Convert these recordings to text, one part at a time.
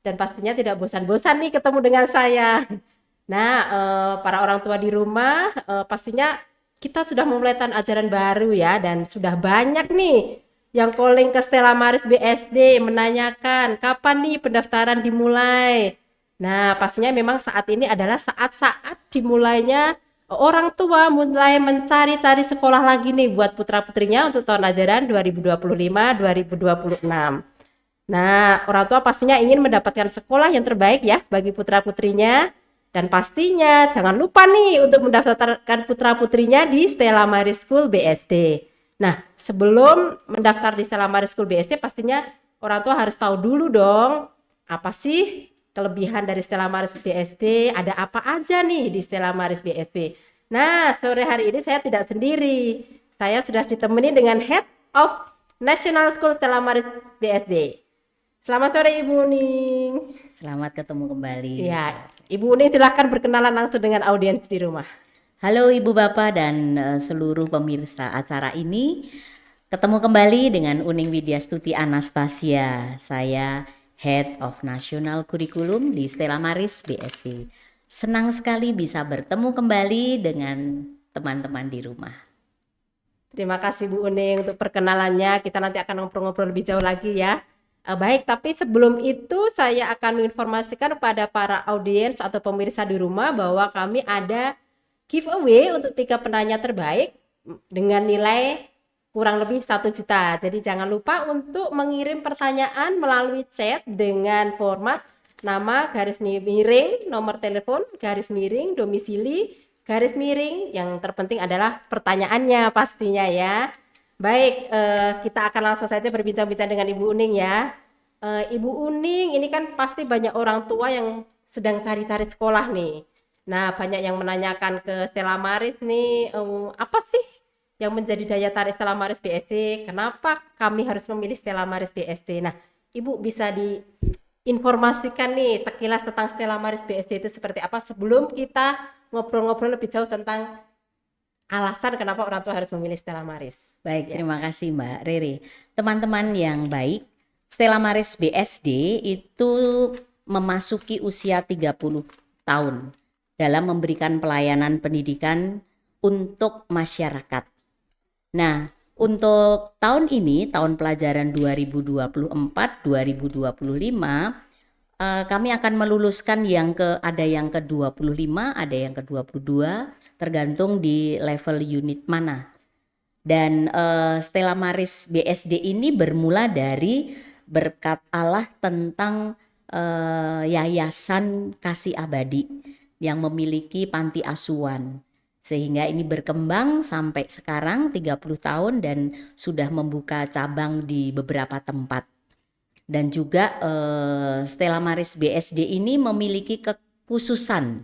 dan pastinya tidak bosan-bosan nih ketemu dengan saya. Nah, para orang tua di rumah, pastinya kita sudah memulai tahun ajaran baru ya, dan sudah banyak nih yang calling ke Stella Maris BSD menanyakan kapan nih pendaftaran dimulai. Nah, pastinya memang saat ini adalah saat-saat dimulainya orang tua mulai mencari-cari sekolah lagi nih buat putra-putrinya untuk tahun ajaran 2025-2026. Nah, orang tua pastinya ingin mendapatkan sekolah yang terbaik ya bagi putra-putrinya. Dan pastinya jangan lupa nih untuk mendaftarkan putra-putrinya di Stella Maris School BSD. Nah, sebelum mendaftar di Stella Maris School BSD, pastinya orang tua harus tahu dulu dong, apa sih kelebihan dari Stella Maris BSD, ada apa aja nih di Stella Maris BSD. Nah, sore hari ini saya tidak sendiri. Saya sudah ditemani dengan Head of National School Stella Maris BSD. Selamat sore Ibu Uning. Selamat ketemu kembali. Ya, Ibu Uning silahkan berkenalan langsung dengan audiens di rumah. Halo Ibu Bapak dan seluruh pemirsa acara ini. Ketemu kembali dengan Uning Widyastuti Anastasia. Saya Head of National Curriculum di Stella Maris BSD. Senang sekali bisa bertemu kembali dengan teman-teman di rumah. Terima kasih Bu Uning untuk perkenalannya. Kita nanti akan ngobrol-ngobrol lebih jauh lagi ya. Baik, tapi sebelum itu saya akan menginformasikan kepada para audiens atau pemirsa di rumah bahwa kami ada giveaway untuk 3 penanya terbaik dengan nilai kurang lebih 1 juta. Jadi jangan lupa untuk mengirim pertanyaan melalui chat dengan format nama garis miring, nomor telepon, garis miring, domisili, garis miring. Yang terpenting adalah pertanyaannya pastinya ya. Baik, kita akan langsung saja berbincang-bincang dengan Ibu Uning ya. Ibu Uning, ini kan pasti banyak orang tua yang sedang cari-cari sekolah nih. Nah, banyak yang menanyakan ke Stella Maris nih, apa sih yang menjadi daya tarik Stella Maris BSD? Kenapa kami harus memilih Stella Maris BSD? Nah, Ibu bisa diinformasikan nih sekilas tentang Stella Maris BSD itu seperti apa sebelum kita ngobrol-ngobrol lebih jauh tentang alasan kenapa orang tua harus memilih Stella Maris. Baik, Ya. terima kasih Mbak Rere. Teman-teman yang baik, Stella Maris BSD itu memasuki usia 30 tahun dalam memberikan pelayanan pendidikan untuk masyarakat. Nah, untuk tahun ini, tahun pelajaran 2024-2025, kami akan meluluskan ada yang ke-25, ada yang ke-22, tergantung di level unit mana. Dan Stella Maris BSD ini bermula dari berkat Allah tentang Yayasan Kasih Abadi yang memiliki panti asuhan. Sehingga ini berkembang sampai sekarang 30 tahun dan sudah membuka cabang di beberapa tempat. Dan juga Stella Maris BSD ini memiliki kekhususan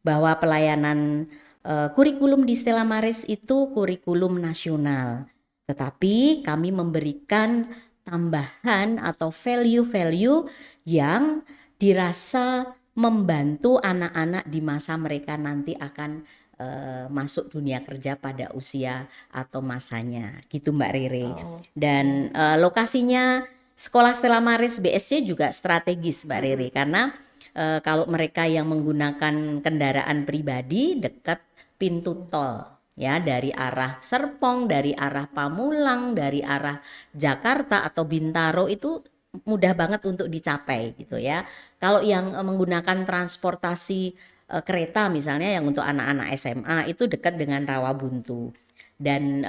bahwa pelayanan kurikulum di Stella Maris itu kurikulum nasional. Tetapi kami memberikan tambahan atau value-value yang dirasa membantu anak-anak di masa mereka nanti akan masuk dunia kerja pada usia atau masanya. Gitu Mbak Rere. Dan lokasinya Sekolah Stella Maris BSC juga strategis Mbak Rere, karena kalau mereka yang menggunakan kendaraan pribadi dekat pintu tol ya, dari arah Serpong, dari arah Pamulang, dari arah Jakarta atau Bintaro itu mudah banget untuk dicapai gitu ya. Kalau yang menggunakan transportasi kereta misalnya yang untuk anak-anak SMA itu dekat dengan Rawabuntu. Dan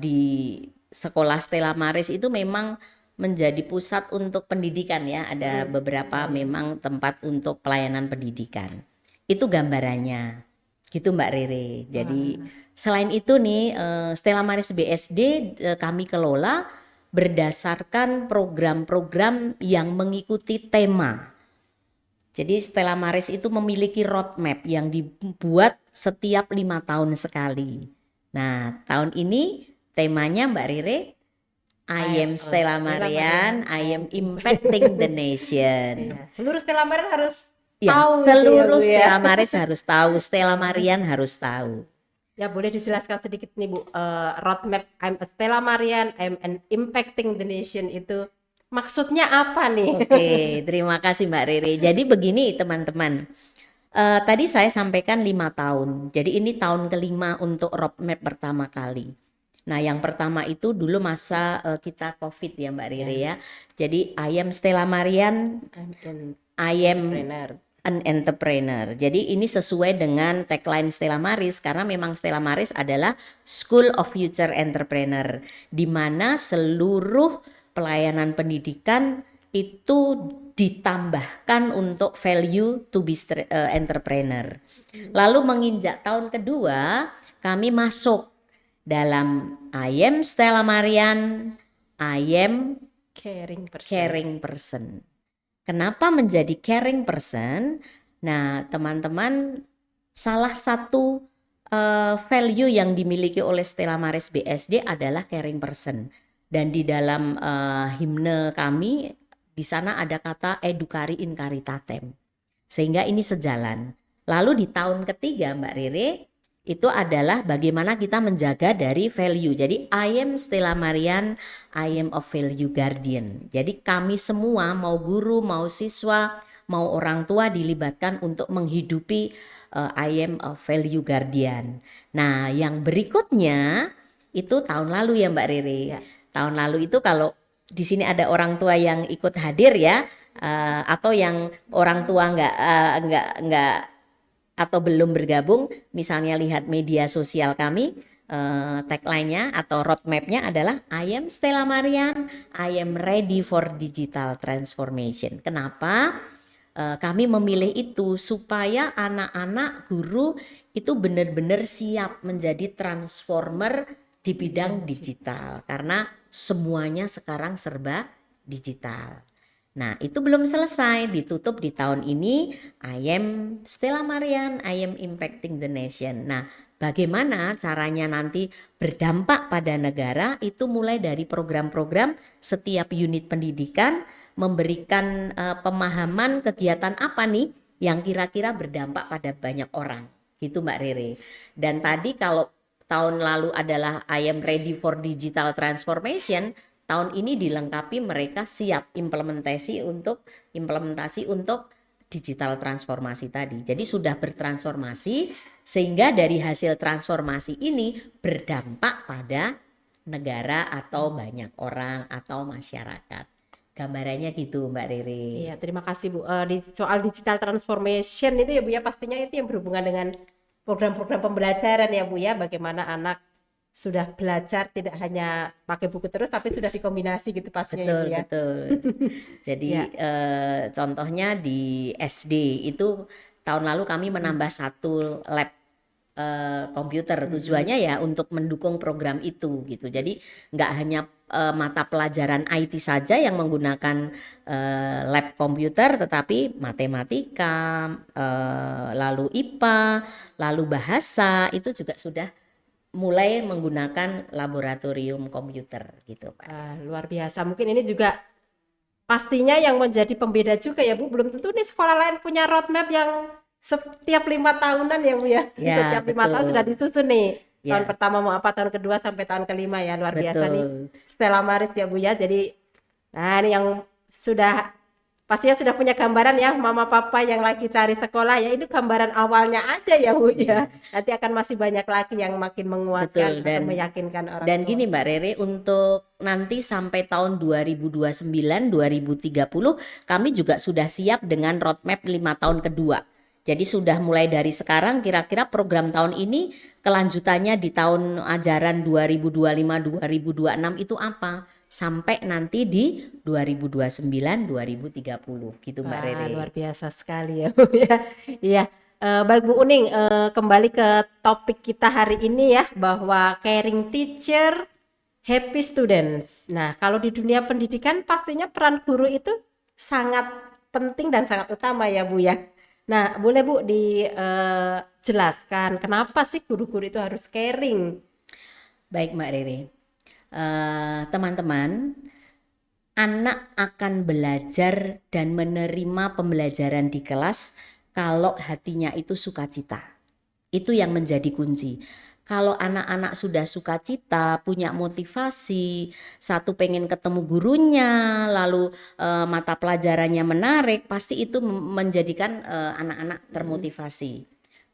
di Sekolah Stella Maris itu memang menjadi pusat untuk pendidikan ya, ada beberapa memang tempat untuk pelayanan pendidikan. Itu gambarannya gitu Mbak Rere. Jadi selain itu nih Stella Maris BSD kami kelola berdasarkan program-program yang mengikuti tema. Jadi Stella Maris itu memiliki roadmap yang dibuat setiap 5 tahun sekali. Nah tahun ini temanya Mbak Rere, I am Stella Marian, I am impacting the nation. Ya, seluruh Stella Maris harus Ya, tahu seluruh ya, Bu, ya. Stella Maris harus tahu, Stella Marian harus tahu. Ya, boleh dijelaskan sedikit nih Bu, roadmap I'm a Stella Marian, I'm an impacting the nation itu maksudnya apa nih? Oke, terima kasih Mbak Rere. Jadi begini teman-teman. Tadi saya sampaikan 5 tahun. Jadi ini tahun kelima untuk roadmap pertama kali. Nah, yang pertama itu dulu masa kita COVID ya Mbak Rere ya. Jadi I am Stella Marian, I'm an I am entrepreneur. an entrepreneur. Jadi ini sesuai dengan tagline Stella Maris karena memang Stella Maris adalah School of Future Entrepreneur, di mana seluruh pelayanan pendidikan itu ditambahkan untuk value to be entrepreneur. Lalu menginjak tahun kedua, kami masuk dalam I am Stella Marian, I am Caring person. caring person. Kenapa menjadi caring person? Nah, teman-teman, salah satu value yang dimiliki oleh Stella Maris BSD adalah caring person. Dan di dalam himne kami, di sana ada kata educari in caritatem. Sehingga ini sejalan. Lalu di tahun ketiga Mbak Rere, itu adalah bagaimana kita menjaga dari value. Jadi I am Stella Marian, I am a value guardian. Jadi kami semua, mau guru, mau siswa, mau orang tua, dilibatkan untuk menghidupi I am a value guardian. Nah, yang berikutnya itu tahun lalu ya Mbak Rere. Ya. Tahun lalu itu kalau di sini ada orang tua yang ikut hadir ya, atau yang orang tua nggak atau belum bergabung, misalnya lihat media sosial kami, tagline-nya atau roadmap-nya adalah I am Stella Marian, I am ready for digital transformation. Kenapa? Kami memilih itu supaya anak-anak guru itu benar-benar siap menjadi transformer di bidang digital karena semuanya sekarang serba digital. Nah, itu belum selesai, ditutup di tahun ini I am Stella Marian, I am impacting the nation. Nah, bagaimana caranya nanti berdampak pada negara itu mulai dari program-program setiap unit pendidikan memberikan pemahaman kegiatan apa nih yang kira-kira berdampak pada banyak orang. Gitu Mbak Rere. Dan tadi kalau tahun lalu adalah I am ready for digital transformation, tahun ini dilengkapi mereka siap implementasi untuk digital transformasi tadi. Jadi sudah bertransformasi sehingga dari hasil transformasi ini berdampak pada negara atau banyak orang atau masyarakat. Gambarannya gitu Mbak Rere. Iya, terima kasih Bu. Di soal digital transformation itu ya Bu ya, pastinya itu yang berhubungan dengan program-program pembelajaran ya Bu ya, bagaimana anak sudah belajar tidak hanya pakai buku terus tapi sudah dikombinasi gitu pastinya ya, Betul, Bu ya. betul. Jadi Ya. contohnya di SD itu tahun lalu kami menambah satu lab komputer. Tujuannya ya untuk mendukung program itu gitu. Jadi nggak hanya mata pelajaran IT saja yang menggunakan lab komputer, tetapi matematika, lalu IPA, lalu bahasa itu juga sudah mulai menggunakan laboratorium komputer gitu Pak. Luar biasa. Mungkin ini juga pastinya yang menjadi pembeda juga ya Bu. Belum tentu nih sekolah lain punya roadmap yang setiap 5 tahunan ya Bu ya. Ya, Setiap 5 tahun betul. sudah disusun nih. Ya. Tahun pertama mau apa, tahun kedua sampai tahun kelima ya. Luar biasa nih. Betul. Stella Maris ya Bu ya. Jadi nah ini yang sudah pastinya sudah punya gambaran ya mama papa yang lagi cari sekolah ya, ini gambaran awalnya aja ya Bu ya. Nanti akan masih banyak lagi yang makin menguatkan Betul, atau meyakinkan orang Dan tua. gini Mbak Rere, untuk nanti sampai tahun 2029, 2030 kami juga sudah siap dengan roadmap 5 tahun kedua. Jadi sudah mulai dari sekarang kira-kira program tahun ini kelanjutannya di tahun ajaran 2025-2026 itu apa? Sampai nanti di 2029-2030 gitu Mbak Rere. Luar biasa sekali ya Bu ya. Iya. Baik Bu Uning, kembali ke topik kita hari ini ya, bahwa caring teacher, happy students. Nah, kalau di dunia pendidikan pastinya peran guru itu sangat penting dan sangat utama ya Bu ya. Nah, boleh Bu dijelaskan kenapa sih guru-guru itu harus caring? Baik Mbak Rere. Teman-teman, anak akan belajar dan menerima pembelajaran di kelas kalau hatinya itu sukacita. Itu yang menjadi kunci. Kalau anak-anak sudah sukacita, punya motivasi, satu pengen ketemu gurunya, lalu mata pelajarannya menarik, pasti itu menjadikan anak-anak termotivasi.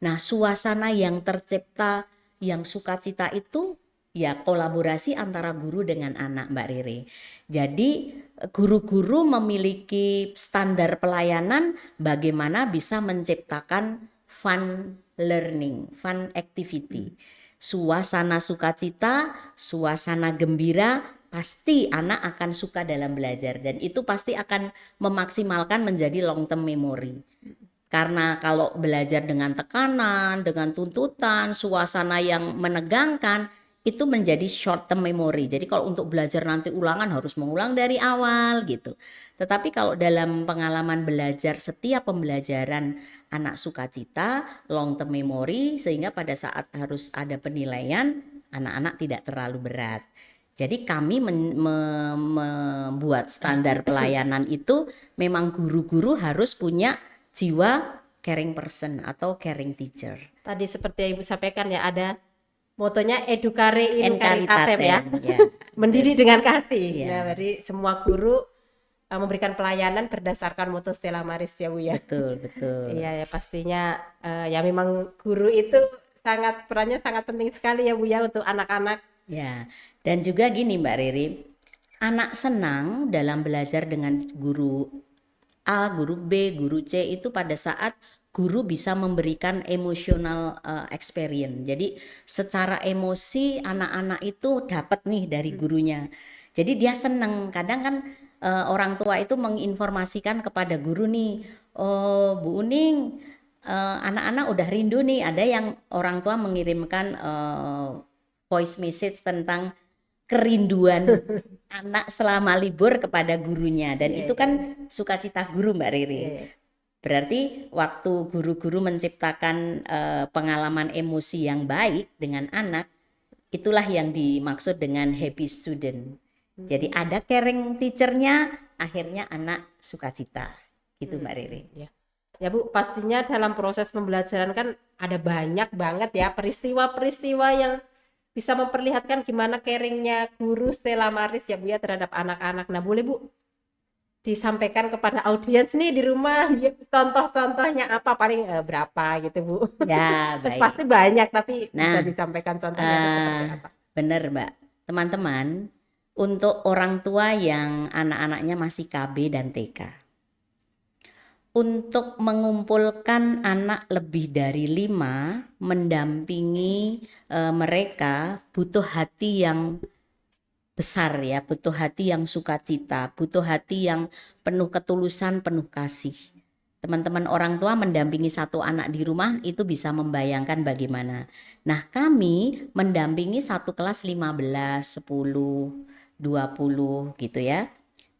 Nah, suasana yang tercipta, yang sukacita itu ya kolaborasi antara guru dengan anak, Mbak Rere. Jadi guru-guru memiliki standar pelayanan bagaimana bisa menciptakan fun learning, fun activity. Suasana sukacita, suasana gembira, pasti anak akan suka dalam belajar dan itu pasti akan memaksimalkan menjadi long term memory. Karena kalau belajar dengan tekanan, dengan tuntutan, suasana yang menegangkan, itu menjadi short term memory. Jadi kalau untuk belajar nanti ulangan harus mengulang dari awal gitu. Tetapi kalau dalam pengalaman belajar, setiap pembelajaran anak sukacita, long term memory, sehingga pada saat harus ada penilaian, anak-anak tidak terlalu berat. Jadi kami membuat standar pelayanan itu memang guru-guru harus punya jiwa caring person atau caring teacher. Tadi seperti yang Ibu sampaikan ya, ada motonya educare in caritatem ya. Ya, Mendidik dengan kasih. Ya. Nah, berarti semua guru memberikan pelayanan berdasarkan moto Stella Maris ya Bu ya. Betul, betul. Iya ya, pastinya ya memang guru itu perannya sangat penting sekali ya Bu ya untuk anak-anak. Ya, dan juga gini Mbak Riri, anak senang dalam belajar dengan guru A, guru B, guru C itu pada saat guru bisa memberikan emotional experience. Jadi secara emosi anak-anak itu dapat nih dari gurunya. Jadi dia senang. Kadang kan orang tua itu menginformasikan kepada guru nih, oh Bu Uning, anak-anak udah rindu nih. Ada yang orang tua mengirimkan voice message tentang kerinduan anak selama libur kepada gurunya, dan itu kan sukacita guru Mbak Riri. Berarti waktu guru-guru menciptakan pengalaman emosi yang baik dengan anak, itulah yang dimaksud dengan happy student. Jadi ada caring teachernya, akhirnya anak sukacita, gitu Mbak Riri. Ya Bu, pastinya dalam proses pembelajaran kan ada banyak banget ya peristiwa-peristiwa yang bisa memperlihatkan gimana caringnya guru Stella Maris ya Bu ya terhadap anak-anak. Nah boleh Bu disampaikan kepada audiens nih di rumah contoh-contohnya apa, paling berapa gitu Bu. Ya baik. Pasti banyak tapi bisa disampaikan contohnya seperti apa. Bener Mbak, teman-teman, untuk orang tua yang anak-anaknya masih KB dan TK, untuk mengumpulkan anak lebih dari 5, mendampingi mereka butuh hati yang besar ya, butuh hati yang sukacita, butuh hati yang penuh ketulusan, penuh kasih. Teman-teman orang tua mendampingi satu anak di rumah itu bisa membayangkan bagaimana. Nah kami mendampingi satu kelas 15, 10, 20 gitu ya.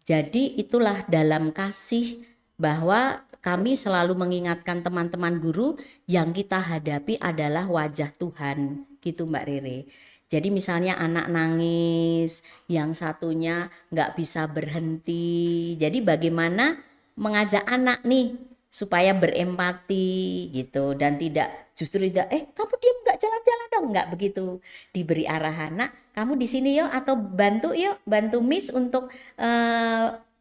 Jadi itulah dalam kasih, bahwa kami selalu mengingatkan teman-teman guru yang kita hadapi adalah wajah Tuhan gitu Mbak Rere. Jadi misalnya anak nangis, yang satunya nggak bisa berhenti. Jadi bagaimana mengajak anak nih supaya berempati gitu, dan tidak justru tidak kamu diam nggak jalan-jalan dong, nggak begitu. Diberi arahan, nak kamu di sini yuk, atau bantu yuk, bantu Miss untuk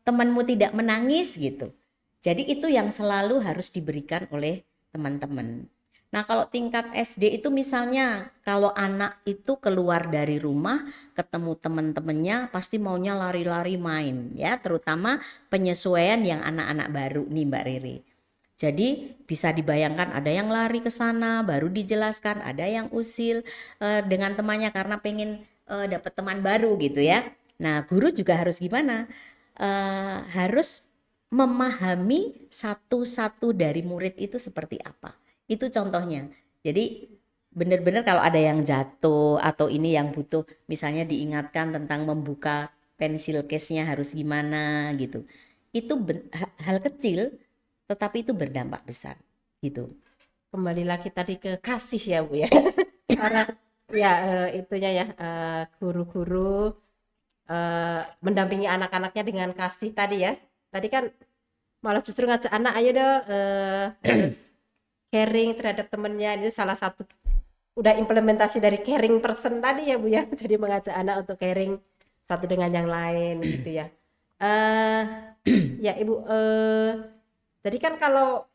temanmu tidak menangis gitu. Jadi itu yang selalu harus diberikan oleh teman-teman. Nah kalau tingkat SD itu misalnya kalau anak itu keluar dari rumah ketemu teman-temannya pasti maunya lari-lari main ya, terutama penyesuaian yang anak-anak baru nih Mbak Riri. Jadi bisa dibayangkan ada yang lari ke sana baru dijelaskan, ada yang usil dengan temannya karena pengen dapat teman baru gitu ya. Nah guru juga harus gimana? Harus memahami satu-satu dari murid itu seperti apa. Itu contohnya. Jadi benar-benar kalau ada yang jatuh atau ini yang butuh misalnya diingatkan tentang membuka pensil case-nya harus gimana gitu. Itu hal kecil tetapi itu berdampak besar gitu. Kembali lagi tadi ke kasih ya Bu ya. Karena ya itunya ya guru-guru mendampingi anak-anaknya dengan kasih tadi ya. Tadi kan malah justru ngajak anak ayo dong harus caring terhadap temennya, itu salah satu udah implementasi dari caring person tadi ya Bu ya. Jadi mengajak anak untuk caring satu dengan yang lain gitu ya. Eh ya Ibu, jadi kan kalau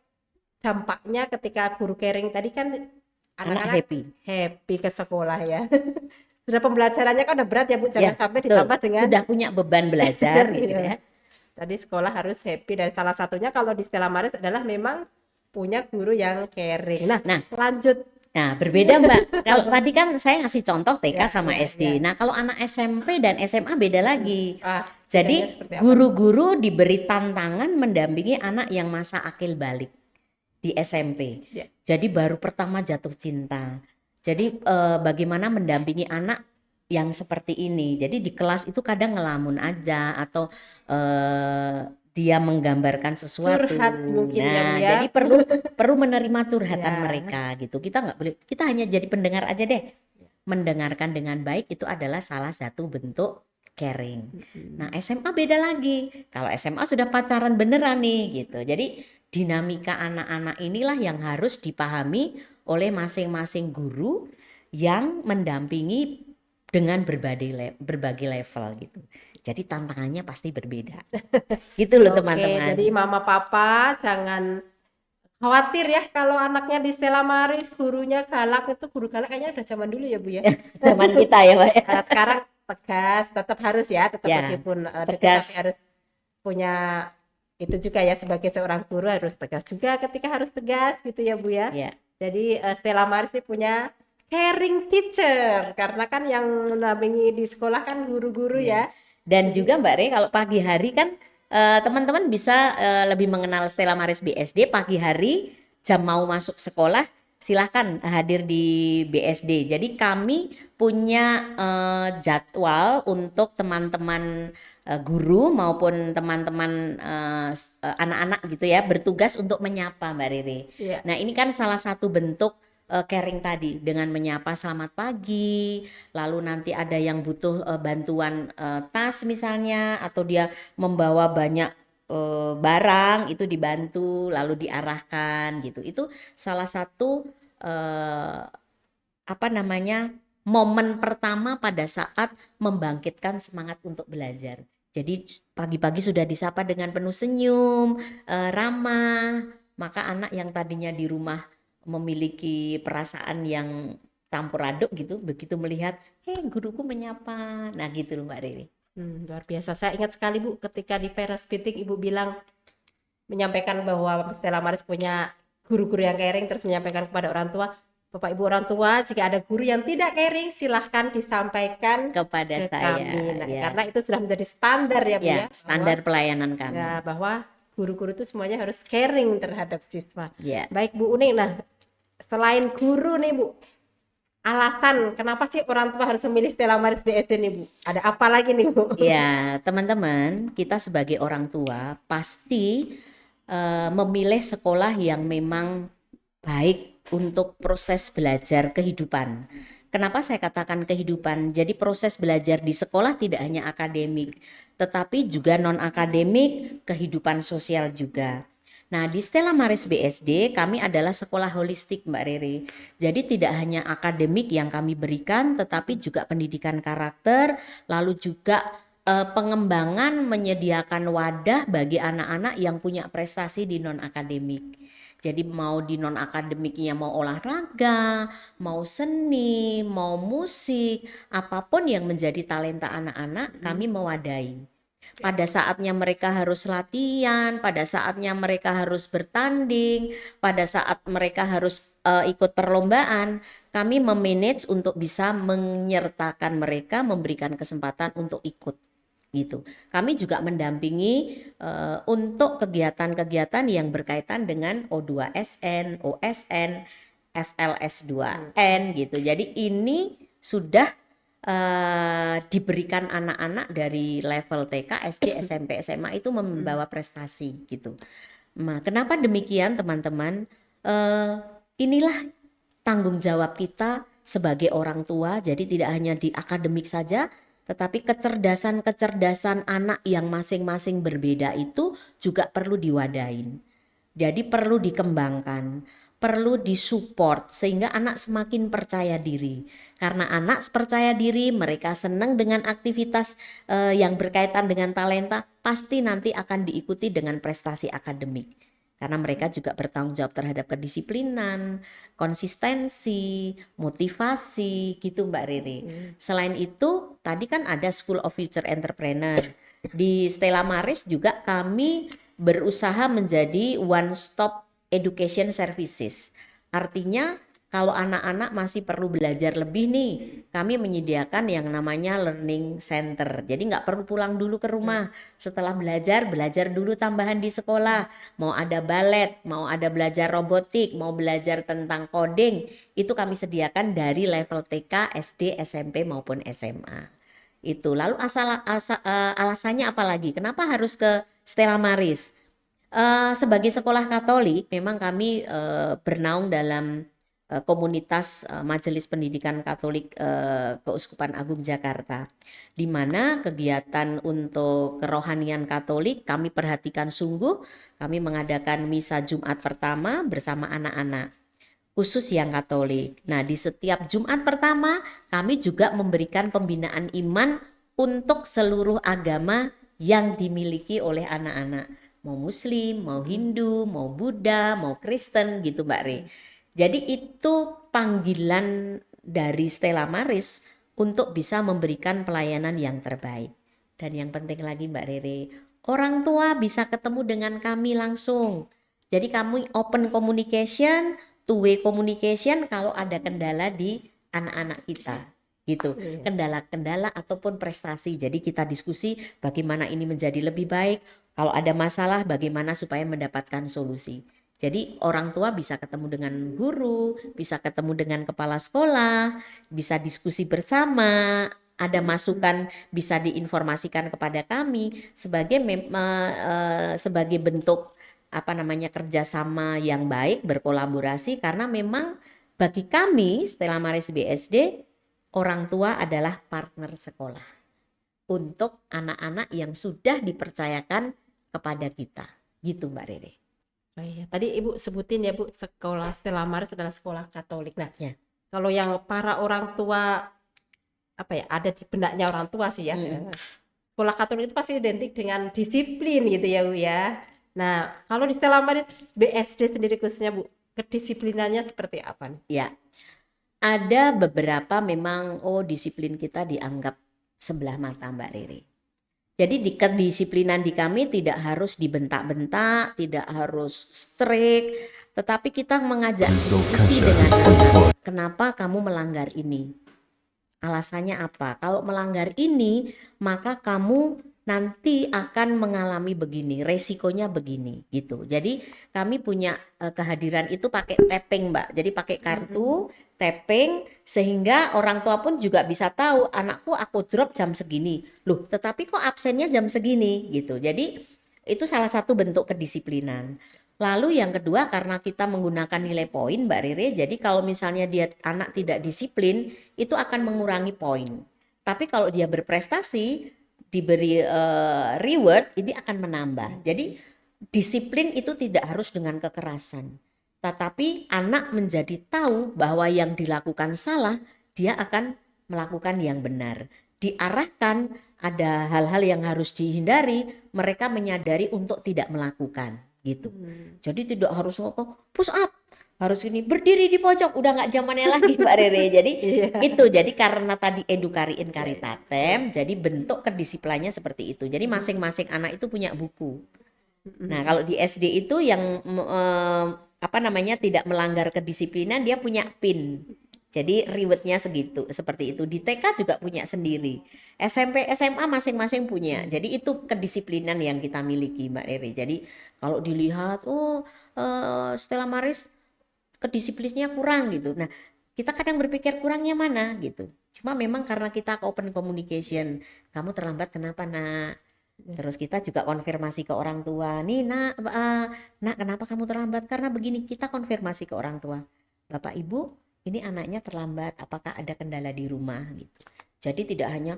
dampaknya ketika guru caring tadi kan Anak anak-anak happy. happy ke sekolah ya. Sudah pembelajarannya kan udah berat ya Bu, Ya, jangan sampai betul. ditambah dengan Sudah punya beban belajar gitu Iya. ya. Tadi sekolah harus happy dan salah satunya kalau di Stella Maris adalah memang punya guru yang caring. Nah, Nah, lanjut berbeda Mbak. Kalau tadi kan saya ngasih contoh TK ya, sama ya, ya. SD. Nah, kalau anak SMP dan SMA beda lagi. Ah, bedanya Jadi, seperti apa? guru-guru diberi tantangan mendampingi anak yang masa akil balik di SMP. Ya. Jadi baru pertama jatuh cinta. Jadi bagaimana mendampingi anak yang seperti ini. Jadi di kelas itu kadang ngelamun aja atau dia menggambarkan sesuatu. Curhat mungkin ya Bu Nah, ya. jadi perlu perlu menerima curhatan Ya. mereka gitu. Kita nggak boleh, kita hanya jadi pendengar aja deh. Mendengarkan dengan baik itu adalah salah satu bentuk caring. Nah, SMA beda lagi. Kalau SMA sudah pacaran beneran nih gitu. Jadi dinamika anak-anak inilah yang harus dipahami oleh masing-masing guru yang mendampingi dengan berbagai level gitu. Jadi tantangannya pasti berbeda. Gitu loh Oke, teman-teman. jadi mama papa jangan khawatir ya kalau anaknya di Stella Maris gurunya galak, itu guru galak kayaknya udah zaman dulu ya Bu ya. Zaman kita ya, Pak. Sekarang tegas, tetap harus ya, tetap Ya, meskipun dekat tegas. tapi harus punya itu juga ya, sebagai seorang guru harus tegas juga ketika harus tegas gitu ya Bu ya. Ya. Jadi Stella Maris ini punya caring teacher karena kan yang mendampingi di sekolah kan guru-guru ya. Dan juga Mbak Re, kalau pagi hari kan teman-teman bisa lebih mengenal Stella Maris BSD. Pagi hari jam mau masuk sekolah silahkan hadir di BSD. Jadi kami punya jadwal untuk teman-teman guru maupun teman-teman anak-anak gitu ya, bertugas untuk menyapa Mbak Rere. Iya. Nah, ini kan salah satu bentuk caring tadi dengan menyapa selamat pagi, lalu nanti ada yang butuh bantuan tas misalnya, atau dia membawa banyak barang itu dibantu lalu diarahkan gitu. Itu salah satu apa namanya, momen pertama pada saat membangkitkan semangat untuk belajar. Jadi pagi-pagi sudah disapa dengan penuh senyum, ramah, maka anak yang tadinya di rumah memiliki perasaan yang campur aduk gitu, begitu melihat, guruku menyapa, nah gitu loh Mbak Riri. Luar biasa. Saya ingat sekali Bu, ketika di parents meeting Ibu bilang, menyampaikan bahwa Stella Maris punya guru-guru yang caring, terus menyampaikan kepada orang tua, Bapak Ibu orang tua, jika ada guru yang tidak caring, silahkan disampaikan Kepada ke saya, kami. Nah, ya. karena itu sudah menjadi standar ya Bu ya, standar bahwa, pelayanan kami. ya, bahwa guru-guru itu semuanya harus caring terhadap siswa. Ya. Baik Bu Uning, nah selain guru nih Bu, alasan kenapa sih orang tua harus memilih Stella Maris BSD nih Bu? Ada apa lagi nih Bu? Ya, teman-teman, kita sebagai orang tua pasti memilih sekolah yang memang baik untuk proses belajar kehidupan. Kenapa saya katakan kehidupan? Jadi proses belajar di sekolah tidak hanya akademik, tetapi juga non-akademik, kehidupan sosial juga. Nah, di Stella Maris BSD kami adalah sekolah holistik Mbak Rere. Jadi tidak hanya akademik yang kami berikan, tetapi juga pendidikan karakter, lalu juga pengembangan, menyediakan wadah bagi anak-anak yang punya prestasi di non-akademik. Jadi mau di non-akademiknya, mau olahraga, mau seni, mau musik, apapun yang menjadi talenta anak-anak, kami mewadahi. Pada saatnya mereka harus latihan, pada saatnya mereka harus bertanding, pada saat mereka harus ikut perlombaan, kami memanage untuk bisa menyertakan mereka, memberikan kesempatan untuk ikut. Gitu. Kami juga mendampingi untuk kegiatan-kegiatan yang berkaitan dengan O2SN, OSN, FLS2N gitu. Jadi ini sudah diberikan anak-anak dari level TK, SD, SMP, SMA itu membawa prestasi gitu. Nah, kenapa demikian teman-teman? Inilah tanggung jawab kita sebagai orang tua. Jadi tidak hanya di akademik saja, tetapi kecerdasan-kecerdasan anak yang masing-masing berbeda itu juga perlu diwadain. Jadi perlu dikembangkan. perlu disupport sehingga anak semakin percaya diri. Karena anak percaya diri, mereka senang dengan aktivitas yang berkaitan dengan talenta, pasti nanti akan diikuti dengan prestasi akademik. Karena mereka juga bertanggung jawab terhadap kedisiplinan, konsistensi, motivasi gitu Mbak Riri. Selain itu, tadi kan ada School of Future Entrepreneur. Di Stella Maris juga kami berusaha menjadi one stop education services. Artinya kalau anak-anak masih perlu belajar lebih nih, kami menyediakan yang namanya learning center. Jadi nggak perlu pulang dulu ke rumah. Setelah belajar, belajar dulu tambahan di sekolah. Mau ada balet, mau ada belajar robotik, mau belajar tentang coding, itu kami sediakan dari level TK, SD, SMP maupun SMA. Itu. Lalu alasannya apa lagi? Kenapa harus ke Stella Maris? Sebagai sekolah Katolik, memang kami bernaung dalam komunitas Majelis Pendidikan Katolik Keuskupan Agung Jakarta, di mana kegiatan untuk kerohanian Katolik kami perhatikan sungguh. Kami mengadakan misa Jumat pertama bersama anak-anak, khusus yang Katolik. Nah, di setiap Jumat pertama kami juga memberikan pembinaan iman untuk seluruh agama yang dimiliki oleh anak-anak. Mau Muslim, mau Hindu, mau Buddha, mau Kristen gitu Mbak Re. Jadi itu panggilan dari Stella Maris untuk bisa memberikan pelayanan yang terbaik. Dan yang penting lagi Mbak Rere, orang tua bisa ketemu dengan kami langsung. Jadi kami open communication, two way communication kalau ada kendala di anak-anak kita gitu, kendala-kendala ataupun prestasi. Jadi kita diskusi bagaimana ini menjadi lebih baik, kalau ada masalah bagaimana supaya mendapatkan solusi. Jadi orang tua bisa ketemu dengan guru, bisa ketemu dengan kepala sekolah, bisa diskusi bersama, ada masukan bisa diinformasikan kepada kami sebagai bentuk apa namanya kerjasama yang baik, berkolaborasi. Karena memang bagi kami Stella Maris BSD, orang tua adalah partner sekolah untuk anak-anak yang sudah dipercayakan kepada kita, gitu Mbak Rere. Oh iya, tadi Ibu sebutin ya Bu, sekolah Stella Maris adalah sekolah Katolik. Nah, Ya. kalau yang para orang tua apa ya, ada di benaknya orang tua sih ya. Sekolah Katolik itu pasti identik dengan disiplin gitu ya Bu ya. Nah, kalau di Stella Maris BSD sendiri khususnya Bu, kedisiplinannya seperti apa nih? Ya. Ada beberapa memang disiplin kita dianggap sebelah mata Mbak Rere. Jadi di kedisiplinan di kami tidak harus dibentak-bentak, tidak harus strict, tetapi kita mengajak diskusi dengan anak. Kenapa kamu melanggar ini? Alasannya apa? Kalau melanggar ini, maka kamu nanti akan mengalami begini, resikonya begini gitu. Jadi kami punya kehadiran itu pakai tapping Mbak. Jadi pakai kartu tapping sehingga orang tua pun juga bisa tahu anakku aku drop jam segini. Loh, tetapi kok absennya jam segini gitu. Jadi itu salah satu bentuk kedisiplinan. Lalu yang kedua, karena kita menggunakan nilai poin Mbak Rere, jadi kalau misalnya dia anak tidak disiplin, itu akan mengurangi poin. Tapi kalau dia berprestasi, diberi reward, ini akan menambah. Jadi disiplin itu tidak harus dengan kekerasan. Tetapi anak menjadi tahu bahwa yang dilakukan salah, dia akan melakukan yang benar. Diarahkan ada hal-hal yang harus dihindari, mereka menyadari untuk tidak melakukan. Gitu. Jadi tidak harus push up, harus ini berdiri di pojok, udah nggak zamannya lagi Mbak Rere. Jadi itu jadi karena tadi edukariin karitatem, jadi bentuk kedisiplinannya seperti itu. Jadi masing-masing anak itu punya buku. Nah kalau di SD itu yang apa namanya tidak melanggar kedisiplinan, dia punya pin. Jadi rewardnya segitu, seperti itu. Di TK juga punya sendiri. SMP, SMA masing-masing punya. Jadi itu kedisiplinan yang kita miliki Mbak Rere. Jadi kalau dilihat, Stella Maris kedisiplinnya kurang gitu. Nah, kita kadang berpikir kurangnya mana gitu. Cuma memang karena kita open communication, kamu terlambat kenapa nak? Terus kita juga konfirmasi ke orang tua, nih nak kenapa kamu terlambat? Karena begini, kita konfirmasi ke orang tua. Bapak Ibu, ini anaknya terlambat, apakah ada kendala di rumah gitu. Jadi tidak hanya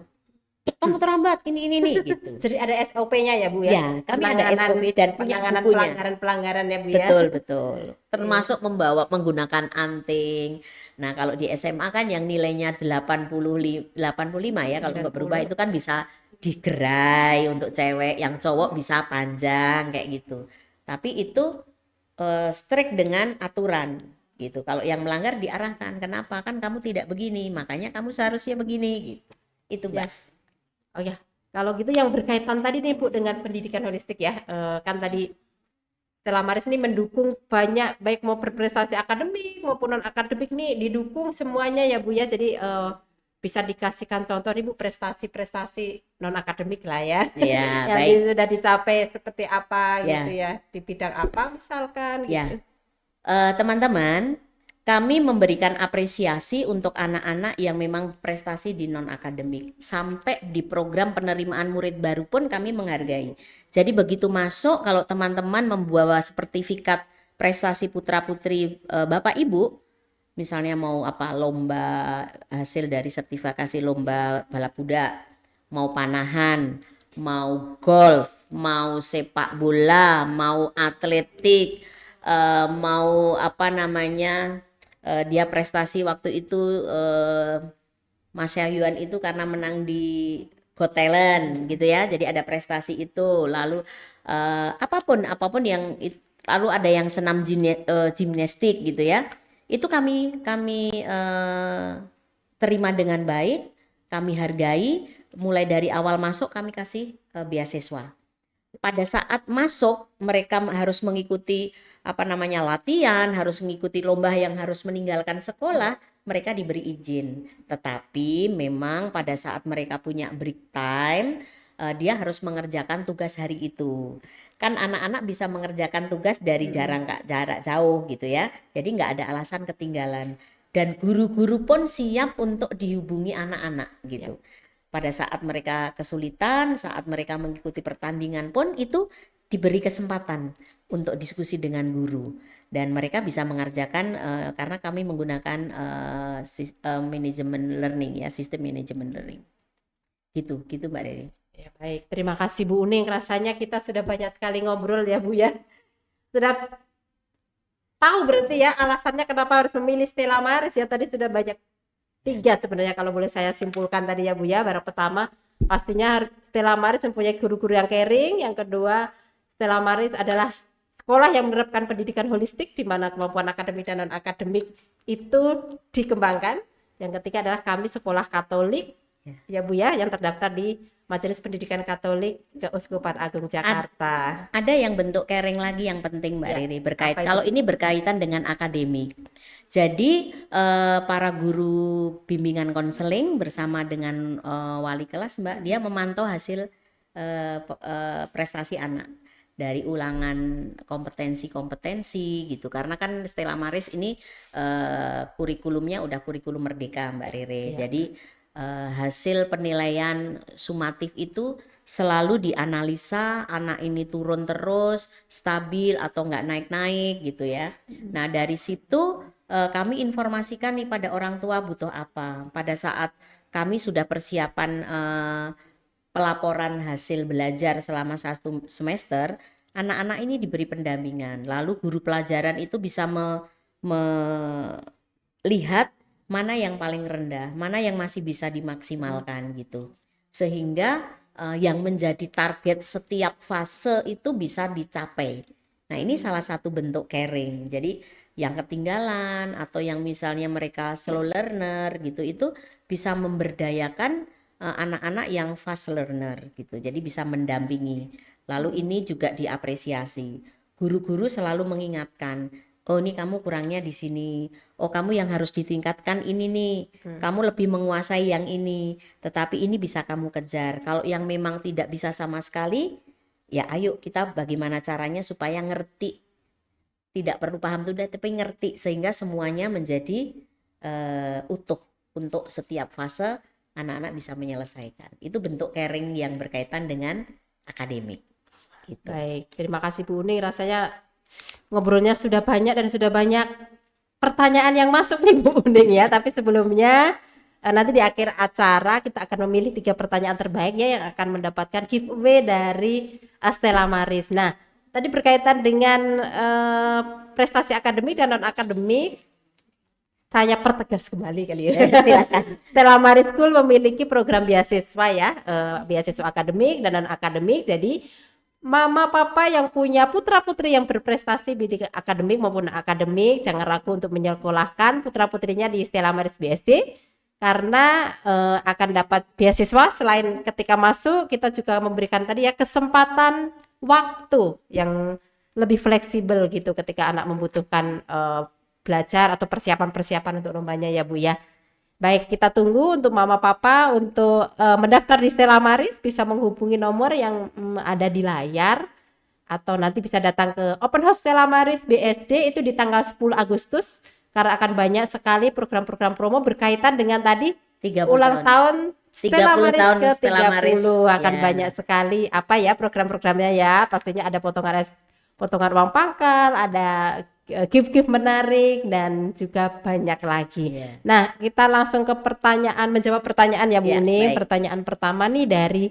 kamu terlambat ini nih gitu. Jadi ada SOP-nya ya Bu ya? Ya, kami ada SOP dan punya Penanganan bukunya. pelanggaran-pelanggaran ya Bu ya? Betul, betul. Iya. Termasuk menggunakan anting. Nah, kalau di SMA kan yang nilainya 85 ya, kalau nggak berubah 90. itu kan bisa digerai untuk cewek, yang cowok bisa panjang kayak gitu. Tapi itu strict dengan aturan gitu. Kalau yang melanggar diarahkan, kenapa? Kan kamu tidak begini, makanya kamu seharusnya begini gitu. Itu, Ya. Mbak. Oh ya. Kalau gitu yang berkaitan tadi nih Bu dengan pendidikan holistik ya. Kan tadi Stella Maris ini mendukung banyak baik mau berprestasi akademik maupun non akademik nih didukung semuanya ya Bu ya. Jadi bisa dikasihkan contoh nih Bu prestasi-prestasi non akademik lah ya. Ya, Yang baik. sudah dicapai seperti apa gitu Ya, ya. Di bidang apa misalkan ya. gitu. Teman-teman, kami memberikan apresiasi untuk anak-anak yang memang prestasi di non-akademik. Sampai di program penerimaan murid baru pun kami menghargai. Jadi begitu masuk, kalau teman-teman membawa sertifikat prestasi putra-putri Bapak Ibu, misalnya mau apa lomba hasil dari sertifikasi lomba balap kuda, mau panahan, mau golf, mau sepak bola, mau atletik, mau apa namanya dia prestasi waktu itu Mas Yahyuan itu karena menang di Got Talent gitu ya, jadi ada prestasi itu. Lalu apapun yang lalu ada yang senam gimnastik gitu ya, itu kami terima dengan baik, kami hargai. Mulai dari awal masuk kami kasih beasiswa. Pada saat masuk mereka harus mengikuti apa namanya latihan, harus mengikuti lomba yang harus meninggalkan sekolah, mereka diberi izin. Tetapi memang pada saat mereka punya break time, dia harus mengerjakan tugas hari itu. Kan anak-anak bisa mengerjakan tugas dari jarak jauh gitu ya. Jadi nggak ada alasan ketinggalan. Dan guru-guru pun siap untuk dihubungi anak-anak gitu. Pada saat mereka kesulitan, saat mereka mengikuti pertandingan pun itu diberi kesempatan untuk diskusi dengan guru dan mereka bisa mengerjakan karena kami menggunakan manajemen learning ya, sistem manajemen learning. Gitu Mbak Riri. Ya, baik, terima kasih Bu Uning. Rasanya kita sudah banyak sekali ngobrol ya Bu ya. Sudah tahu berarti ya alasannya kenapa harus memilih Stella Maris ya. Tadi sudah banyak 3 sebenarnya kalau boleh saya simpulkan tadi ya Bu ya. Baru pertama pastinya Stella Maris mempunyai guru-guru yang caring. Yang kedua, Stella Maris adalah sekolah yang menerapkan pendidikan holistik di mana kemampuan akademik dan non akademik itu dikembangkan. Yang ketiga adalah kami sekolah Katolik ya Bu ya yang terdaftar di Majelis Pendidikan Katolik Keuskupan Agung Jakarta. Ada yang bentuk caring lagi yang penting Mbak Riri kalau ini berkaitan dengan akademik. Jadi para guru bimbingan konseling bersama dengan wali kelas Mbak, dia memantau hasil prestasi anak dari ulangan kompetensi gitu. Karena kan Stella Maris ini kurikulumnya udah kurikulum merdeka Mbak Riri. Jadi hasil penilaian sumatif itu selalu dianalisa anak ini turun terus, stabil atau nggak naik-naik gitu ya. Nah dari situ kami informasikan nih pada orang tua butuh apa. Pada saat kami sudah persiapan pelaporan hasil belajar selama 1 semester, anak-anak ini diberi pendampingan. Lalu guru pelajaran itu bisa melihat mana yang paling rendah, mana yang masih bisa dimaksimalkan gitu. Sehingga yang menjadi target setiap fase itu bisa dicapai. Nah, ini salah satu bentuk caring. Jadi yang ketinggalan atau yang misalnya mereka slow learner gitu itu bisa memberdayakan anak-anak yang fast learner gitu. Jadi bisa mendampingi. Lalu ini juga diapresiasi. Guru-guru selalu mengingatkan, oh ini kamu kurangnya di sini. Oh kamu yang harus ditingkatkan ini nih. Kamu lebih menguasai yang ini. Tetapi ini bisa kamu kejar. Kalau yang memang tidak bisa sama sekali, ya ayo kita bagaimana caranya supaya ngerti. Tidak perlu paham sudah, tapi ngerti. Sehingga semuanya menjadi utuh untuk setiap fase anak-anak bisa menyelesaikan. Itu bentuk caring yang berkaitan dengan akademik. Gitu. Baik, terima kasih Bu Uning. Rasanya ngobrolnya sudah banyak dan sudah banyak pertanyaan yang masuk nih Bu Uning ya. Tapi sebelumnya nanti di akhir acara kita akan memilih 3 pertanyaan terbaik ya yang akan mendapatkan giveaway dari Stella Maris. Nah, tadi berkaitan dengan prestasi akademik dan non akademik, saya pertegas kembali kali ya. Silakan. Stella Maris School memiliki program beasiswa ya, beasiswa akademik dan non akademik. Jadi mama papa yang punya putra putri yang berprestasi bidang akademik maupun akademik, jangan ragu untuk menyekolahkan putra putrinya di Stella Maris BSD karena akan dapat beasiswa. Selain ketika masuk, kita juga memberikan tadi ya kesempatan waktu yang lebih fleksibel gitu ketika anak membutuhkan belajar atau persiapan-persiapan untuk lombanya ya Bu ya. Baik, kita tunggu untuk mama papa untuk mendaftar di Stella Maris, bisa menghubungi nomor yang ada di layar atau nanti bisa datang ke Open House Stella Maris BSD itu di tanggal 10 Agustus karena akan banyak sekali program-program promo berkaitan dengan tadi 30 ulang tahun Stella 30 Maris tahun ke Stella 30 Maris. akan Ya. banyak sekali apa ya program-programnya ya. Pastinya ada potongan uang pangkal, ada gift-gift menarik dan juga banyak lagi. Iya. Nah, kita langsung ke menjawab pertanyaan ya Bu Ya, Ning. baik. Pertanyaan pertama nih dari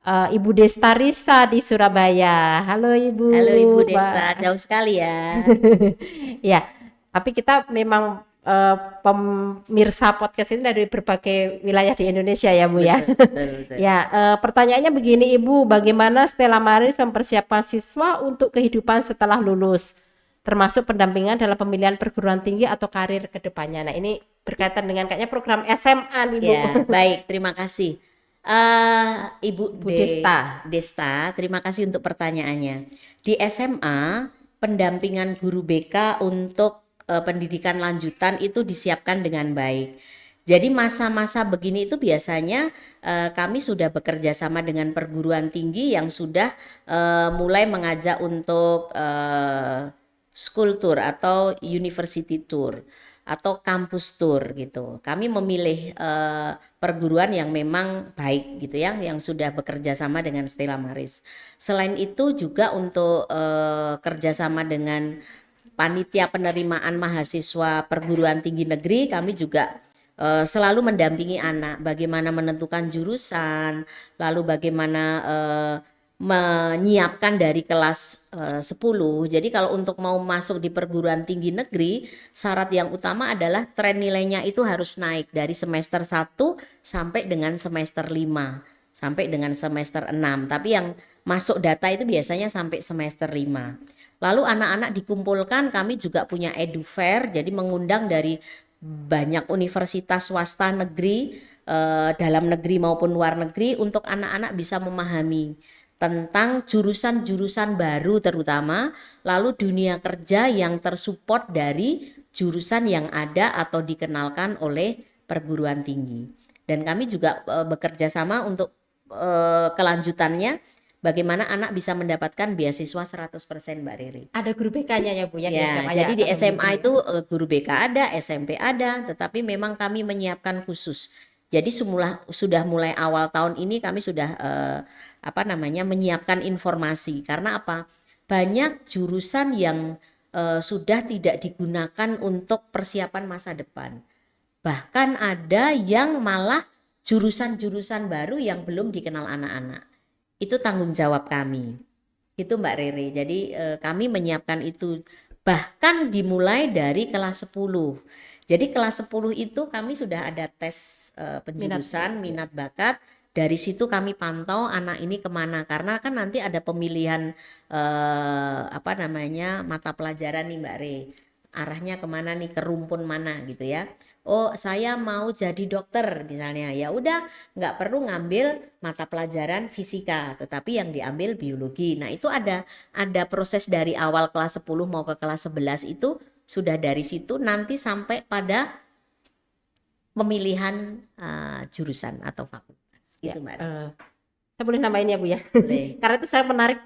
Ibu Desta Risa di Surabaya. Halo Ibu. Halo Ibu Mbak. Desta, jauh sekali ya. Ya, tapi kita memang pemirsa podcast ini dari berbagai wilayah di Indonesia ya Bu ya. Betul. Ya, pertanyaannya begini Ibu, bagaimana Stella Maris mempersiapkan siswa untuk kehidupan setelah lulus, termasuk pendampingan dalam pemilihan perguruan tinggi atau karir ke depannya. Nah, ini berkaitan dengan kayaknya program SMA nih Bu. Ya, baik, terima kasih. Ibu Bu Desta. Desta, terima kasih untuk pertanyaannya. Di SMA, pendampingan guru BK untuk pendidikan lanjutan itu disiapkan dengan baik. Jadi masa-masa begini itu biasanya kami sudah bekerja sama dengan perguruan tinggi yang sudah mulai mengajak untuk school tour atau university tour atau kampus tour gitu. Kami memilih perguruan yang memang baik gitu ya, yang sudah bekerja sama dengan Stella Maris. Selain itu juga untuk kerjasama dengan panitia penerimaan mahasiswa perguruan tinggi negeri, kami juga selalu mendampingi anak bagaimana menentukan jurusan, lalu bagaimana menyiapkan dari kelas 10. Jadi kalau untuk mau masuk di perguruan tinggi negeri, syarat yang utama adalah tren nilainya itu harus naik dari semester 1 sampai dengan semester 5, sampai dengan semester 6. Tapi yang masuk data itu biasanya sampai semester 5. Lalu anak-anak dikumpulkan, kami juga punya edu fair, jadi mengundang dari banyak universitas swasta negeri, dalam negeri maupun luar negeri untuk anak-anak bisa memahami tentang jurusan-jurusan baru terutama, lalu dunia kerja yang tersupport dari jurusan yang ada atau dikenalkan oleh perguruan tinggi. Dan kami juga bekerja sama untuk kelanjutannya bagaimana anak bisa mendapatkan beasiswa 100% Mbak Riri. Ada guru BK-nya ya Bu ya, di Ya, SMA jadi ya, di atau SMA mungkin itu guru BK ada, SMP ada, tetapi memang kami menyiapkan khusus. Jadi sudah mulai awal tahun ini kami sudah menyiapkan informasi. Karena apa? Banyak jurusan yang sudah tidak digunakan untuk persiapan masa depan. Bahkan ada yang malah jurusan-jurusan baru yang belum dikenal anak-anak. Itu tanggung jawab kami. Itu Mbak Rere. Jadi kami menyiapkan itu bahkan dimulai dari kelas 10. Jadi kelas 10 itu kami sudah ada tes penjurusan minat bakat. Dari situ kami pantau anak ini kemana, karena kan nanti ada pemilihan mata pelajaran nih Mbak Re. Arahnya kemana nih, ke rumpun mana gitu ya. Oh, saya mau jadi dokter misalnya, ya udah nggak perlu ngambil mata pelajaran fisika, tetapi yang diambil biologi. Nah itu ada proses dari awal kelas 10 mau ke kelas 11 itu sudah dari situ nanti sampai pada pemilihan jurusan atau fakultas gitu Mbak. Saya boleh nambahin ya Bu ya. Boleh. Karena itu saya menarik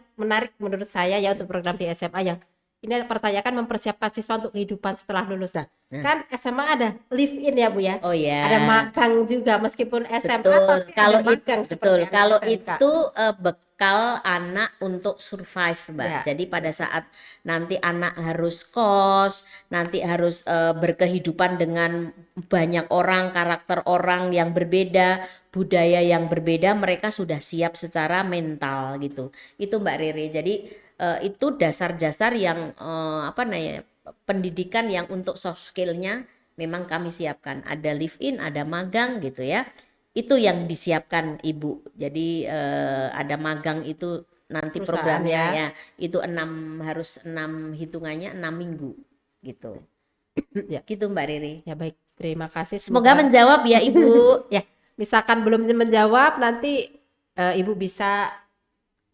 menurut saya ya untuk program di SMA yang ini pertanyakan mempersiapkan siswa untuk kehidupan setelah lulus. Nah, kan SMA ada live in ya Bu ya. Oh ya. Ada magang juga meskipun SMA Betul. tapi Kalau ada magang betul. Kalau itu bekal anak untuk survive, Mbak. Ya, Jadi pada saat nanti anak harus kos, nanti harus berkehidupan dengan banyak orang, karakter orang yang berbeda, budaya yang berbeda, mereka sudah siap secara mental gitu. Itu Mbak Rere. Jadi itu dasar-dasar yang apa namanya, pendidikan yang untuk soft skill-nya memang kami siapkan. Ada live in, ada magang gitu ya. Itu yang disiapkan Ibu. Jadi ada magang itu nanti perusahaan programnya ya. ya itu harus 6 hitungannya 6 minggu gitu. Ya, Gitu Mbak Riri. ya baik. Terima kasih. Semoga Semoga menjawab ya Ibu. ya, misalkan belum menjawab nanti Ibu bisa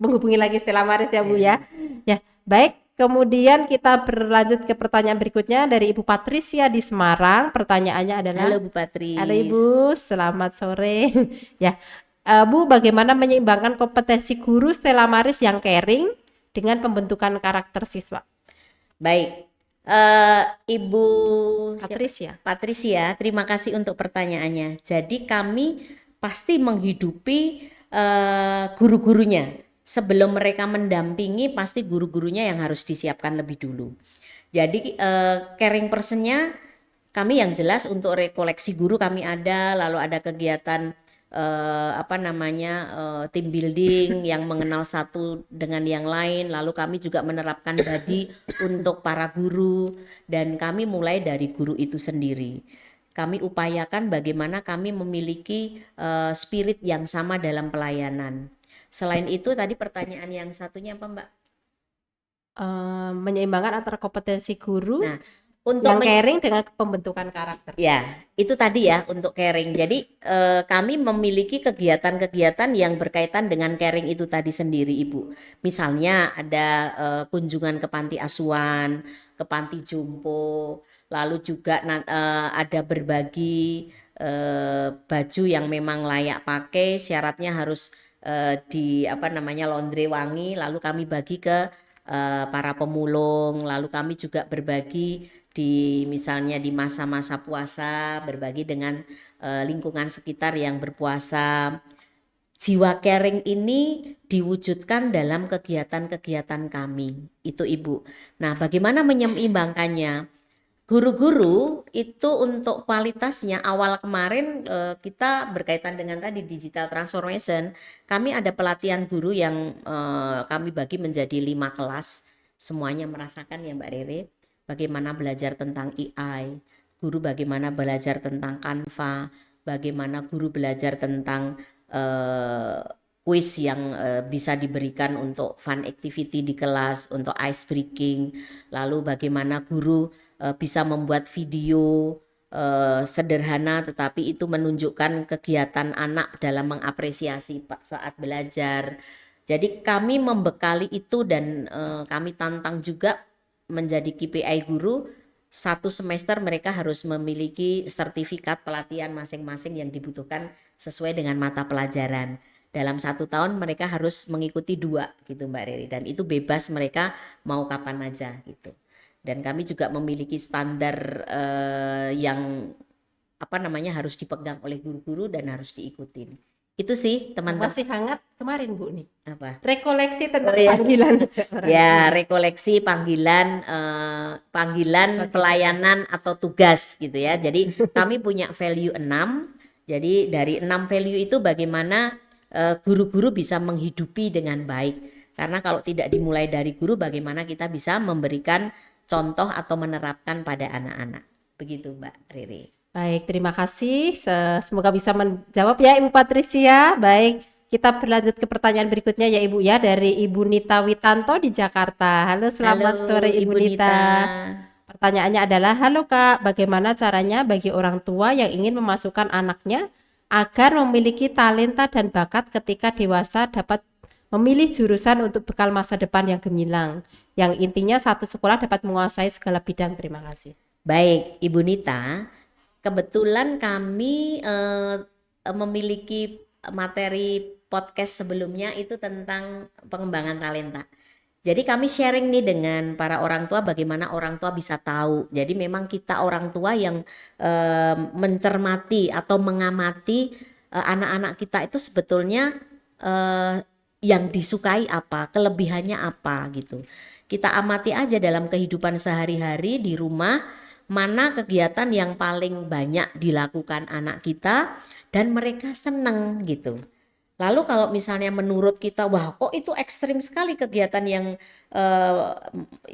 menghubungi lagi Stella Maris ya Bu ya. Ya. Ya, baik. Kemudian kita berlanjut ke pertanyaan berikutnya dari Ibu Patricia di Semarang. Pertanyaannya adalah, Halo Bu halo Patris. Ibu, selamat sore. Ya, Bu, bagaimana menyeimbangkan kompetensi guru Stella Maris yang caring dengan pembentukan karakter siswa? Baik. Ibu siapa? Patricia. Patricia, terima kasih untuk pertanyaannya. Jadi kami pasti menghidupi guru-gurunya. Sebelum mereka mendampingi, pasti guru-gurunya yang harus disiapkan lebih dulu. Jadi caring personnya kami yang jelas untuk rekoleksi guru kami ada, lalu ada kegiatan apa namanya team building yang mengenal satu dengan yang lain, lalu kami juga menerapkan badi untuk para guru dan kami mulai dari guru itu sendiri. Kami upayakan bagaimana kami memiliki spirit yang sama dalam pelayanan. Selain itu tadi pertanyaan yang satunya apa Mbak? Menyeimbangkan antara kompetensi guru Nah, untuk yang caring dengan pembentukan karakter. ya, itu tadi ya untuk caring. Jadi kami memiliki kegiatan-kegiatan yang berkaitan dengan caring itu tadi sendiri, Ibu. Misalnya ada kunjungan ke panti asuhan, ke panti jompo, lalu juga ada berbagi baju yang memang layak pakai, syaratnya harus di apa namanya laundry wangi, lalu kami bagi ke para pemulung, lalu kami juga berbagi di misalnya di masa-masa puasa berbagi dengan lingkungan sekitar yang berpuasa. Jiwa caring ini diwujudkan dalam kegiatan-kegiatan kami. Itu Ibu. Nah, bagaimana menyeimbangkannya? Guru-guru itu untuk kualitasnya awal kemarin kita berkaitan dengan tadi digital transformation, kami ada pelatihan guru yang kami bagi menjadi 5 kelas. Semuanya merasakan ya Mbak Rere, bagaimana belajar tentang AI, guru bagaimana belajar tentang Canva, bagaimana guru belajar tentang kuis yang bisa diberikan untuk fun activity di kelas, untuk ice breaking, lalu bagaimana guru bisa membuat video sederhana tetapi itu menunjukkan kegiatan anak dalam mengapresiasi saat belajar. Jadi kami membekali itu dan kami tantang juga menjadi KPI guru. 1 semester mereka harus memiliki sertifikat pelatihan masing-masing yang dibutuhkan sesuai dengan mata pelajaran. Dalam 1 tahun mereka harus mengikuti 2 gitu Mbak Riri, dan itu bebas mereka mau kapan aja gitu. Dan kami juga memiliki standar yang apa namanya harus dipegang oleh guru-guru dan harus diikutin. Itu sih teman-teman. Masih hangat kemarin Bu nih. Apa? Rekoleksi tentang ya. panggilan orang. Ya, rekoleksi panggilan panggilan pelayanan atau tugas gitu ya. Jadi kami punya value 6. Jadi dari 6 value itu bagaimana guru-guru bisa menghidupi dengan baik. Karena kalau tidak dimulai dari guru, bagaimana kita bisa memberikan contoh atau menerapkan pada anak-anak. Begitu Mbak Riri. Baik, terima kasih. Semoga bisa menjawab ya Ibu Patricia. Baik, kita berlanjut ke pertanyaan berikutnya ya Ibu ya, dari Ibu Nita Witanto di Jakarta. Halo, selamat sore Ibu Nita. Pertanyaannya adalah, halo Kak, bagaimana caranya bagi orang tua yang ingin memasukkan anaknya agar memiliki talenta dan bakat ketika dewasa dapat memilih jurusan untuk bekal masa depan yang gemilang, yang intinya satu sekolah dapat menguasai segala bidang. Terima kasih. Baik, Ibu Nita, kebetulan kami memiliki materi podcast sebelumnya itu tentang pengembangan talenta. Jadi kami sharing nih dengan para orang tua bagaimana orang tua bisa tahu. Jadi memang kita orang tua yang mencermati atau mengamati anak-anak kita itu sebetulnya yang disukai apa, kelebihannya apa gitu. Kita amati aja dalam kehidupan sehari-hari di rumah, mana kegiatan yang paling banyak dilakukan anak kita dan mereka seneng gitu. Lalu kalau misalnya menurut kita, wah kok itu ekstrim sekali kegiatan eh,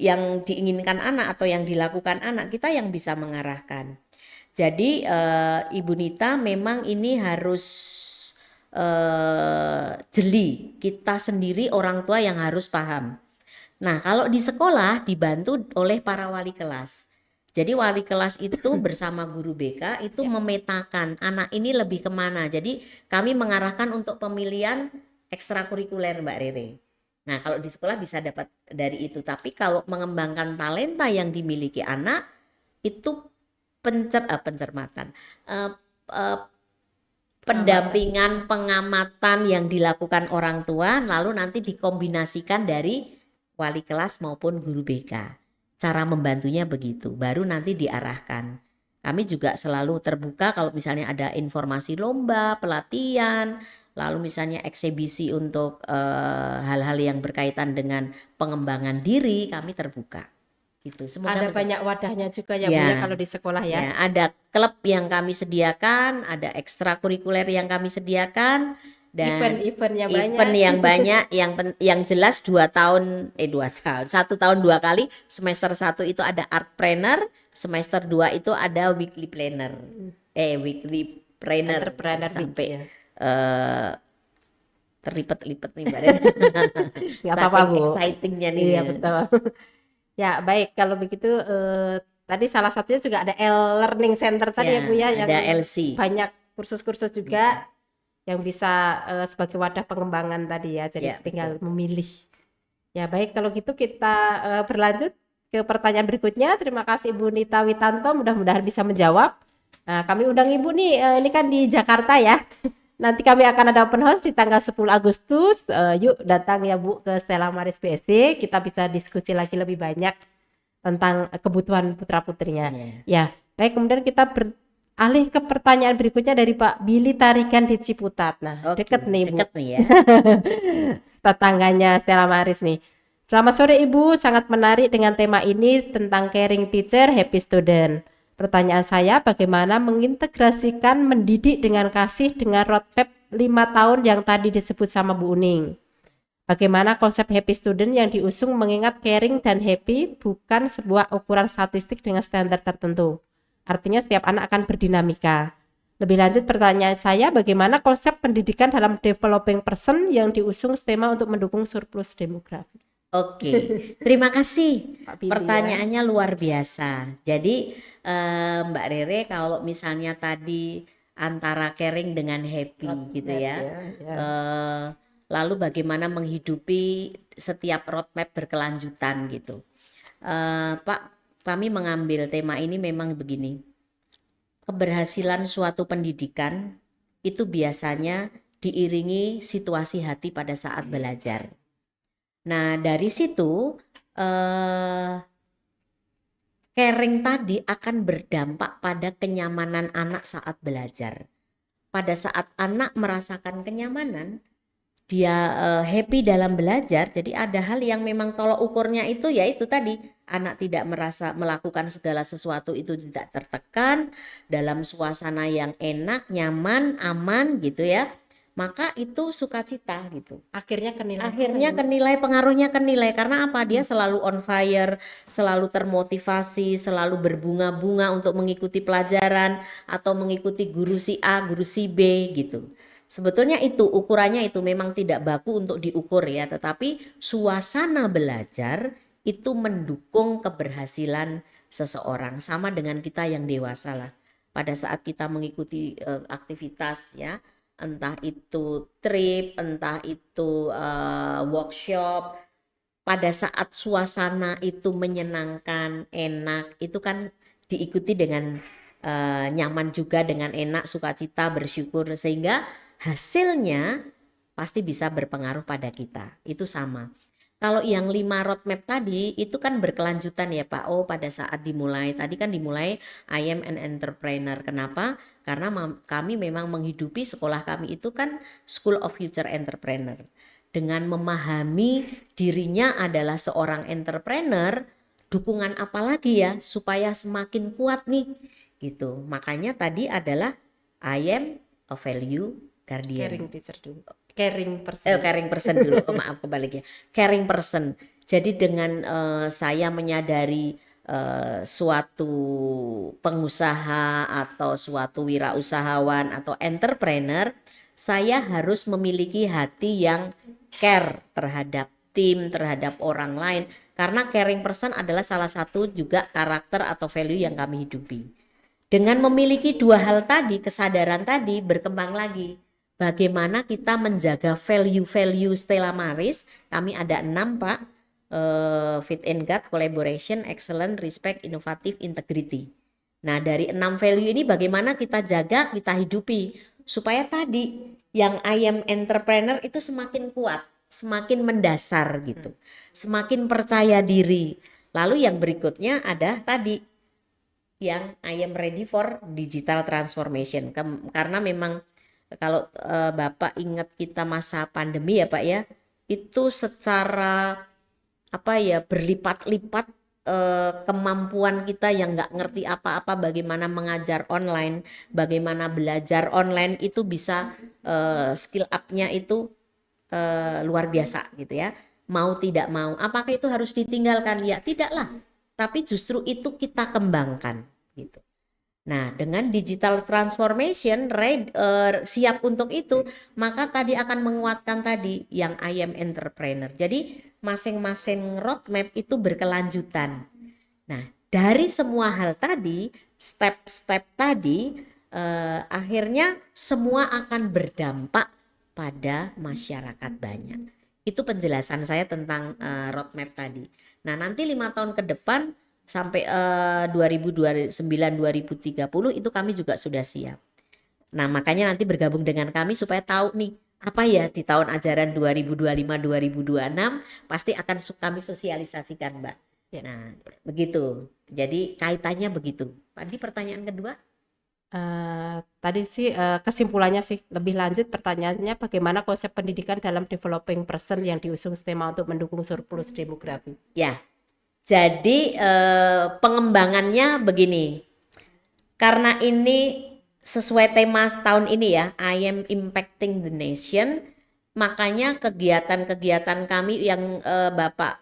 yang diinginkan anak atau yang dilakukan anak, kita yang bisa mengarahkan. Jadi Ibu Nita memang ini harus jeli, kita sendiri orang tua yang harus paham. Nah, kalau di sekolah dibantu oleh para wali kelas. Jadi wali kelas itu bersama guru BK itu Ya. memetakan anak ini lebih kemana. Jadi kami mengarahkan untuk pemilihan ekstrakurikuler Mbak Rere. Nah, kalau di sekolah bisa dapat dari itu. Tapi kalau mengembangkan talenta yang dimiliki anak itu pencermatan, eh, eh, pendampingan, pengamatan yang dilakukan orang tua, lalu nanti dikombinasikan dari wali kelas maupun guru BK. Cara membantunya begitu, baru nanti diarahkan. Kami juga selalu terbuka kalau misalnya ada informasi lomba, pelatihan, lalu misalnya eksibisi untuk hal-hal yang berkaitan dengan pengembangan diri, kami terbuka. Gitu. Semoga Ada banyak wadahnya juga ya Bu ya ya. kalau di sekolah ya. Ya, ada klub yang kami sediakan, ada ekstrakurikuler yang kami sediakan, dan Event-eventnya event banyak. yang banyak, yang jelas 2 tahun, 1 tahun 2 kali. Semester 1 itu ada art planner, semester 2 itu ada weekly planner, weekly planner Entrepreneur Week sampai ya. eh, terlipat-lipat nih Mbak Ren. Nggak apa-apa Saking Bu. excitingnya nih Iya ya. betul. Ya baik kalau begitu tadi salah satunya juga ada e-learning center tadi ya Bu ya yang Ada LC. banyak kursus-kursus juga yang bisa sebagai wadah pengembangan tadi ya. Jadi Ya, tinggal betul. memilih. Ya baik kalau gitu kita berlanjut ke pertanyaan berikutnya. Terima kasih Ibu Nita Witanto, mudah-mudahan bisa menjawab. Nah, kami undang Ibu nih, ini kan di Jakarta ya. Nanti kami akan ada open house di tanggal 10 Agustus. Yuk datang ya Bu ke Stella Maris BSD. Kita bisa diskusi lagi lebih banyak tentang kebutuhan putra-putrinya. Ya. Ya, baik kemudian kita beralih ke pertanyaan berikutnya dari Pak Billy Tarikan di Ciputat. Nah, Oke, deket nih Bu. deket nih ya. Tetangganya Stella Maris nih. Selamat sore Ibu, sangat menarik dengan tema ini tentang caring teacher, happy student. Pertanyaan saya, bagaimana mengintegrasikan mendidik dengan kasih dengan roadmap 5 tahun yang tadi disebut sama Bu Uning? Bagaimana konsep happy student yang diusung mengingat caring dan happy bukan sebuah ukuran statistik dengan standar tertentu. Artinya setiap anak akan berdinamika. Lebih lanjut pertanyaan saya, bagaimana konsep pendidikan dalam developing person yang diusung STEMA untuk mendukung surplus demografi? Oke, terima kasih. Pak Billy ya. Pertanyaannya luar biasa. Jadi Mbak Rere kalau misalnya tadi antara caring dengan happy gitu ya. Ya. Lalu bagaimana menghidupi setiap roadmap berkelanjutan gitu. Pak, kami mengambil tema ini memang begini. Keberhasilan suatu pendidikan itu biasanya diiringi situasi hati pada saat belajar. Nah, dari situ caring tadi akan berdampak pada kenyamanan anak saat belajar. Pada saat anak merasakan kenyamanan, dia happy dalam belajar. Jadi ada hal yang memang tolok ukurnya itu yaitu tadi anak tidak merasa melakukan segala sesuatu itu tidak tertekan dalam suasana yang enak, nyaman, aman gitu ya. Maka itu sukacita gitu. Akhirnya Pengaruhnya ke nilai karena apa? Dia selalu on fire, selalu termotivasi, selalu berbunga-bunga untuk mengikuti pelajaran atau mengikuti guru si A, guru si B gitu. Sebetulnya itu ukurannya itu memang tidak baku untuk diukur ya, tetapi suasana belajar itu mendukung keberhasilan seseorang, sama dengan kita yang dewasa lah. Pada saat kita mengikuti aktivitas ya, entah itu trip, entah itu workshop, pada saat suasana itu menyenangkan, enak, itu kan diikuti dengan nyaman juga, dengan enak, sukacita, bersyukur, sehingga hasilnya pasti bisa berpengaruh pada kita. Itu sama. Kalau yang 5 roadmap tadi itu kan berkelanjutan ya Pak. Oh, pada saat dimulai, tadi kan dimulai I am an entrepreneur. Kenapa? Karena kami memang menghidupi sekolah kami itu kan School of Future Entrepreneur. dengan memahami dirinya adalah seorang entrepreneur, dukungan apa lagi ya supaya semakin kuat nih gitu. Makanya tadi adalah I am a value Caring guardian. teacher dulu. Caring person. Caring person dulu. Oh, maaf kebaliknya. Caring person. Jadi dengan saya menyadari suatu pengusaha atau suatu wirausahawan atau entrepreneur, saya harus memiliki hati yang care terhadap tim, terhadap orang lain. Karena caring person adalah salah satu juga karakter atau value yang kami hidupi. Dengan memiliki dua hal tadi, kesadaran tadi berkembang lagi. Bagaimana kita menjaga value-value Stella Maris? Kami ada 6 Pak. Fit and God, Collaboration, Excellent, Respect, Innovative, Integrity. Nah dari 6 value ini bagaimana kita jaga, kita hidupi. Supaya tadi yang I am entrepreneur itu semakin kuat, semakin mendasar gitu. Semakin percaya diri. Lalu yang berikutnya ada tadi yang I am ready for digital transformation. Karena memang kalau Bapak ingat kita masa pandemi ya Pak ya, itu secara apa ya berlipat-lipat kemampuan kita yang nggak ngerti apa-apa bagaimana mengajar online, bagaimana belajar online itu bisa skill up-nya itu luar biasa gitu ya. Mau tidak mau, apakah itu harus ditinggalkan? Ya tidaklah, tapi justru itu kita kembangkan gitu. Nah, dengan digital transformation siap untuk itu, maka tadi akan menguatkan tadi yang I am entrepreneur. Jadi masing-masing roadmap itu berkelanjutan. Nah, dari semua hal tadi, step-step tadi, akhirnya semua akan berdampak pada masyarakat banyak. Itu penjelasan saya tentang roadmap tadi. Nah, nanti 5 tahun ke depan sampai 2029-2030 itu kami juga sudah siap. Nah, makanya nanti bergabung dengan kami supaya tahu nih apa ya di tahun ajaran 2025-2026 pasti akan kami sosialisasikan, Mbak. Ya. Nah, begitu. Jadi kaitannya begitu. Tadi pertanyaan kedua? Tadi sih kesimpulannya sih lebih lanjut pertanyaannya bagaimana konsep pendidikan dalam developing person yang diusung STEMA untuk mendukung surplus demografi. Ya. Jadi pengembangannya begini. Karena ini sesuai tema tahun ini ya, I am impacting the nation. Makanya kegiatan-kegiatan kami yang Bapak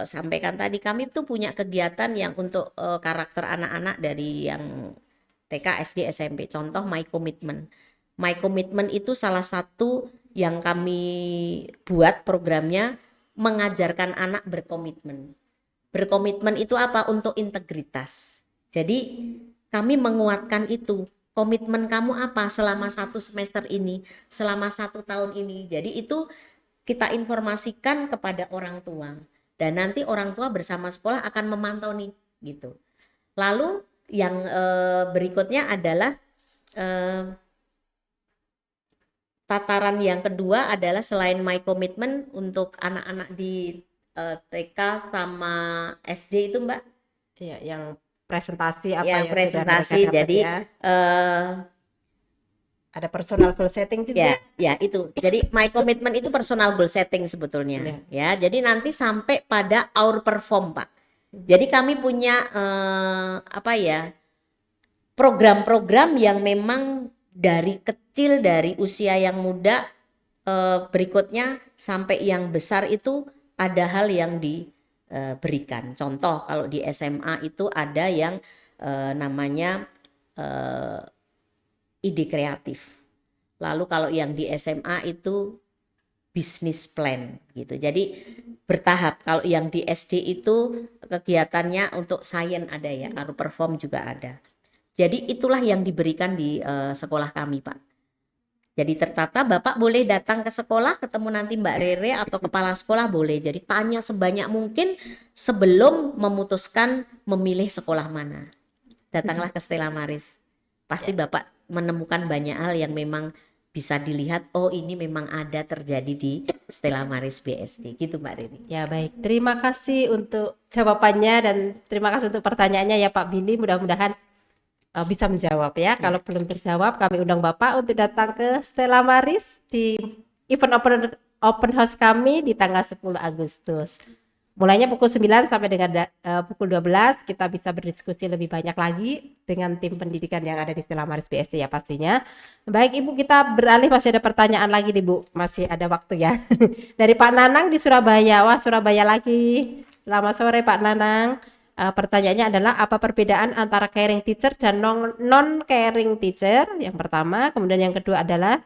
sampaikan tadi, kami tuh punya kegiatan yang untuk karakter anak-anak dari yang TK, SD, SMP. Contoh My Commitment. My Commitment itu salah satu yang kami buat programnya mengajarkan anak berkomitmen. Berkomitmen itu apa? Untuk integritas. Jadi kami menguatkan itu. Komitmen kamu apa selama 1 semester ini, selama 1 tahun ini. Jadi itu kita informasikan kepada orang tua. Dan nanti orang tua bersama sekolah akan memantau nih gitu. Lalu yang berikutnya adalah tataran yang kedua adalah selain My Commitment untuk anak-anak di TK sama SD itu Mbak? Iya, yang presentasi apa Yang yang presentasi sudah mereka dapat jadi ya. Ada personal goal setting juga. ya itu. Jadi My Commitment itu personal goal setting sebetulnya. Ya, jadi nanti sampai pada our perform Pak. Jadi kami punya apa ya? Program-program yang memang dari kecil, dari usia yang muda berikutnya sampai yang besar itu ada hal yang diberikan. Contoh kalau di SMA itu ada yang namanya ide kreatif. Lalu kalau yang di SMA itu bisnis plan gitu. Jadi bertahap. Kalau yang di SD itu kegiatannya untuk sains ada ya, lalu perform juga ada. Jadi itulah yang diberikan di sekolah kami Pak. Jadi tertata Bapak boleh datang ke sekolah ketemu nanti Mbak Rere atau kepala sekolah boleh. Jadi tanya sebanyak mungkin sebelum memutuskan memilih sekolah mana. Datanglah ke Stella Maris. Pasti Bapak menemukan banyak hal yang memang bisa dilihat, oh ini memang ada terjadi di Stella Maris BSD. Gitu Mbak Rere. Ya baik, terima kasih untuk jawabannya dan terima kasih untuk pertanyaannya ya Pak Billy. Mudah-mudahan bisa menjawab ya. Kalau belum terjawab, kami undang Bapak untuk datang ke Stella Maris di event open house kami di tanggal 10 Agustus. Mulainya pukul 9 sampai dengan pukul 12 kita bisa berdiskusi lebih banyak lagi dengan tim pendidikan yang ada di Stella Maris BSD ya pastinya. Baik Ibu, kita beralih, masih ada pertanyaan lagi nih Bu, masih ada waktu ya. Dari Pak Nanang di Surabaya. Wah, Surabaya lagi. Selamat sore Pak Nanang. Pertanyaannya adalah apa perbedaan antara caring teacher dan non caring teacher? Yang pertama, kemudian yang kedua adalah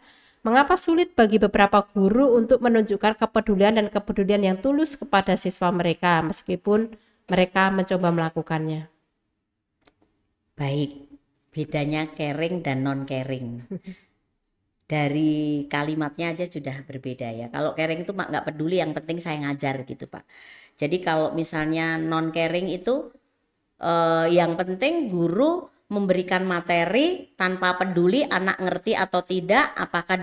mengapa sulit bagi beberapa guru untuk menunjukkan kepedulian dan kepedulian yang tulus kepada siswa mereka meskipun mereka mencoba melakukannya? Baik, bedanya caring dan non caring. Dari kalimatnya aja sudah berbeda ya. Kalau caring itu Pak nggak peduli, yang penting saya ngajar gitu Pak. Jadi kalau misalnya non caring itu yang penting guru memberikan materi tanpa peduli anak ngerti atau tidak, apakah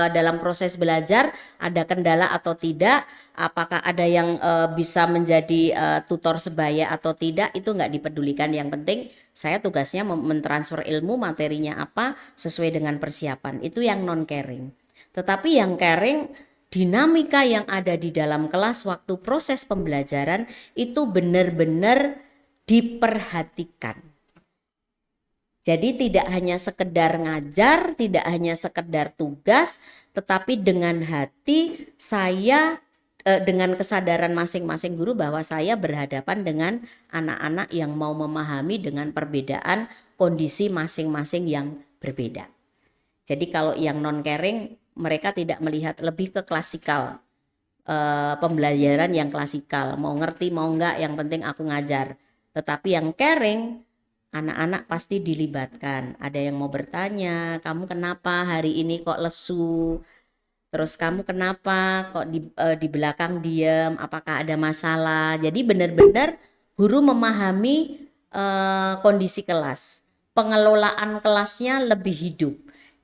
dalam proses belajar ada kendala atau tidak, apakah ada yang bisa menjadi tutor sebaya atau tidak, itu nggak dipedulikan. Yang penting saya tugasnya mentransfer ilmu, materinya apa sesuai dengan persiapan. Itu yang non caring. Tetapi yang caring, dinamika yang ada di dalam kelas waktu proses pembelajaran itu benar-benar diperhatikan. Jadi tidak hanya sekedar ngajar, tidak hanya sekedar tugas, tetapi dengan hati saya, dengan kesadaran masing-masing guru bahwa saya berhadapan dengan anak-anak yang mau memahami dengan perbedaan kondisi masing-masing yang berbeda. Jadi kalau yang non caring, mereka tidak melihat, lebih ke klasikal, pembelajaran yang klasikal, mau ngerti mau enggak yang penting aku ngajar. Tetapi yang caring, anak-anak pasti dilibatkan. Ada yang mau bertanya, kamu kenapa hari ini kok lesu? Terus kamu kenapa kok di belakang diam? Apakah ada masalah? Jadi benar-benar guru memahami kondisi kelas. Pengelolaan kelasnya lebih hidup.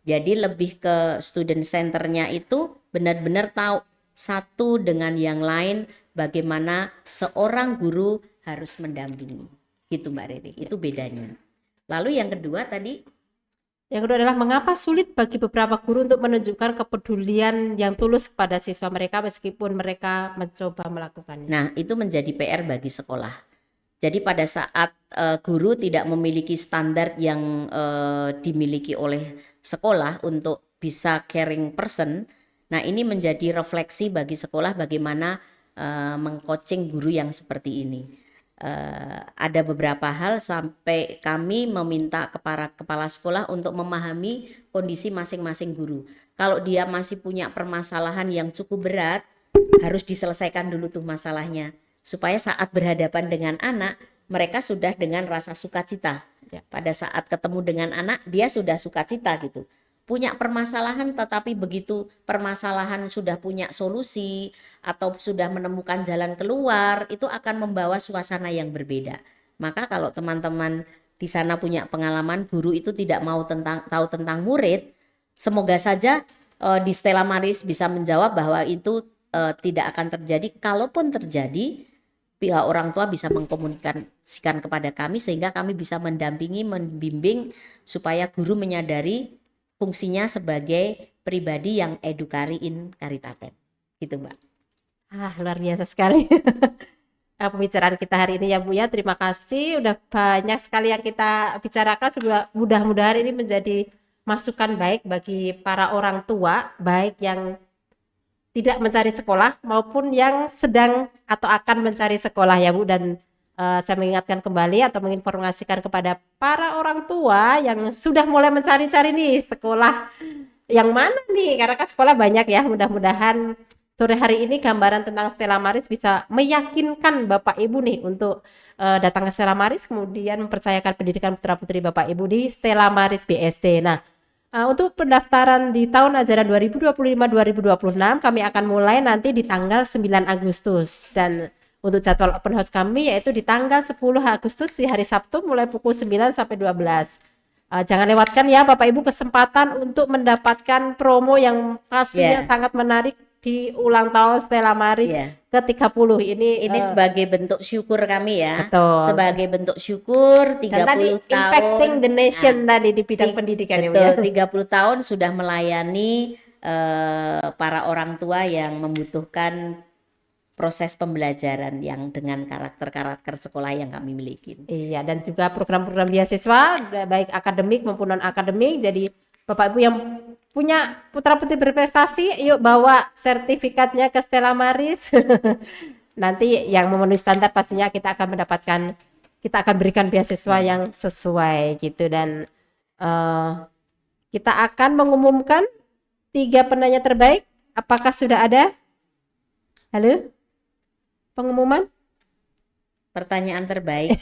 Jadi lebih ke student centernya itu benar-benar tahu satu dengan yang lain bagaimana seorang guru harus mendampingi. Gitu Mbak Riri, itu bedanya. Lalu yang kedua tadi? Yang kedua adalah mengapa sulit bagi beberapa guru untuk menunjukkan kepedulian yang tulus kepada siswa mereka meskipun mereka mencoba melakukannya. Nah, itu menjadi PR bagi sekolah. Jadi pada saat guru tidak memiliki standar yang dimiliki oleh sekolah untuk bisa caring person, nah ini menjadi refleksi bagi sekolah bagaimana mengcoaching guru yang seperti ini. Ada beberapa hal sampai kami meminta kepada kepala sekolah untuk memahami kondisi masing-masing guru. Kalau dia masih punya permasalahan yang cukup berat, harus diselesaikan dulu tuh masalahnya, supaya saat berhadapan dengan anak, mereka sudah dengan rasa sukacita. Pada saat ketemu dengan anak, dia sudah sukacita gitu. Punya permasalahan, tetapi begitu permasalahan sudah punya solusi atau sudah menemukan jalan keluar, itu akan membawa suasana yang berbeda. Maka kalau teman-teman di sana punya pengalaman guru itu tidak mau tahu tentang murid, semoga saja di Stella Maris bisa menjawab bahwa itu tidak akan terjadi. Kalaupun terjadi, pihak orang tua bisa mengkomunikasikan kepada kami sehingga kami bisa mendampingi, membimbing supaya guru menyadari fungsinya sebagai pribadi yang educari in caritatem. Gitu Mbak. Luar biasa sekali pembicaraan kita hari ini ya Bu ya. Terima kasih, udah banyak sekali yang kita bicarakan. Mudah-mudahan ini menjadi masukan baik bagi para orang tua, baik yang tidak mencari sekolah maupun yang sedang atau akan mencari sekolah ya Bu. Dan saya mengingatkan kembali atau menginformasikan kepada para orang tua yang sudah mulai mencari-cari nih sekolah yang mana nih, karena kan sekolah banyak ya. Mudah-mudahan sore hari ini gambaran tentang Stella Maris bisa meyakinkan Bapak Ibu nih untuk datang ke Stella Maris, kemudian mempercayakan pendidikan putra-putri Bapak Ibu di Stella Maris BSD. Nah, untuk pendaftaran di tahun ajaran 2025-2026 kami akan mulai nanti di tanggal 9 Agustus, dan untuk jadwal open house kami yaitu di tanggal 10 Agustus di hari Sabtu mulai pukul 9 sampai 12. Jangan lewatkan ya Bapak Ibu kesempatan untuk mendapatkan promo yang pastinya sangat menarik di ulang tahun Stella Maris ke-30 ini. Ini sebagai bentuk syukur kami ya. Betul. Sebagai bentuk syukur 30 dan tadi tahun impacting the nation tadi di bidang pendidikan betul, ya. 30 tahun sudah melayani para orang tua yang membutuhkan proses pembelajaran yang dengan karakter-karakter sekolah yang kami miliki. Iya, dan juga program-program beasiswa baik akademik maupun non akademik. Jadi Bapak Ibu yang punya putra-putri berprestasi, yuk bawa sertifikatnya ke Stella Maris. Nanti yang memenuhi standar pastinya kita akan berikan beasiswa yang sesuai gitu. Dan kita akan mengumumkan 3 penanya terbaik. Apakah sudah ada? Halo? Pengumuman? Pertanyaan terbaik.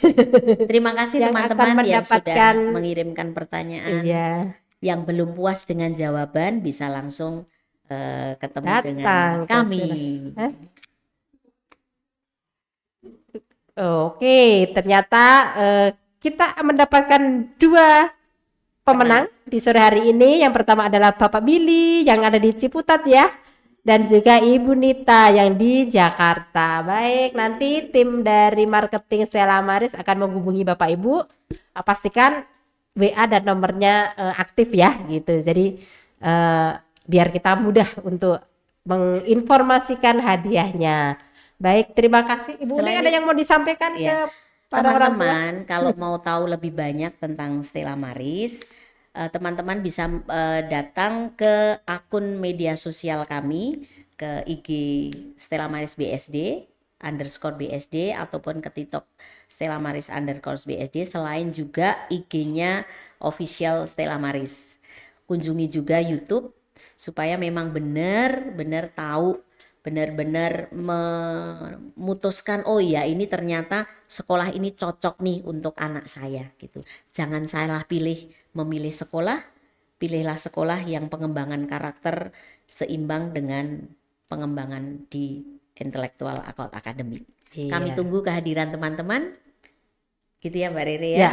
Terima kasih Yang akan teman-teman yang sudah mendapatkan- mengirimkan pertanyaan. Iya. Yang belum puas dengan jawaban bisa langsung ketemu Datang dengan ke kami. Hah? Oke, ternyata kita mendapatkan 2 pemenang di sore hari ini. Yang pertama adalah Bapak Billy yang ada di Ciputat ya, dan juga Ibu Nita yang di Jakarta. Baik, nanti tim dari marketing Stella Maris akan menghubungi Bapak Ibu. Pastikan WA dan nomornya aktif ya gitu. Jadi biar kita mudah untuk menginformasikan hadiahnya. Baik, terima kasih. Ibu Uling, ada yang mau disampaikan Iya. ke para orang tua? Teman-teman, kalau mau tahu lebih banyak tentang Stella Maris, teman-teman bisa datang ke akun media sosial kami, ke IG Stella Maris BSD _BSD ataupun ke TikTok Stella Maris _BSD, selain juga IG-nya official Stella Maris. Kunjungi juga YouTube supaya memang benar-benar tahu, benar-benar memutuskan, oh iya ini ternyata sekolah ini cocok nih untuk anak saya gitu. Jangan salah memilih sekolah, pilihlah sekolah yang pengembangan karakter seimbang dengan pengembangan di intelektual atau akademik. Iya. Kami tunggu kehadiran teman-teman. Gitu ya Mbak Rere ya. Ya,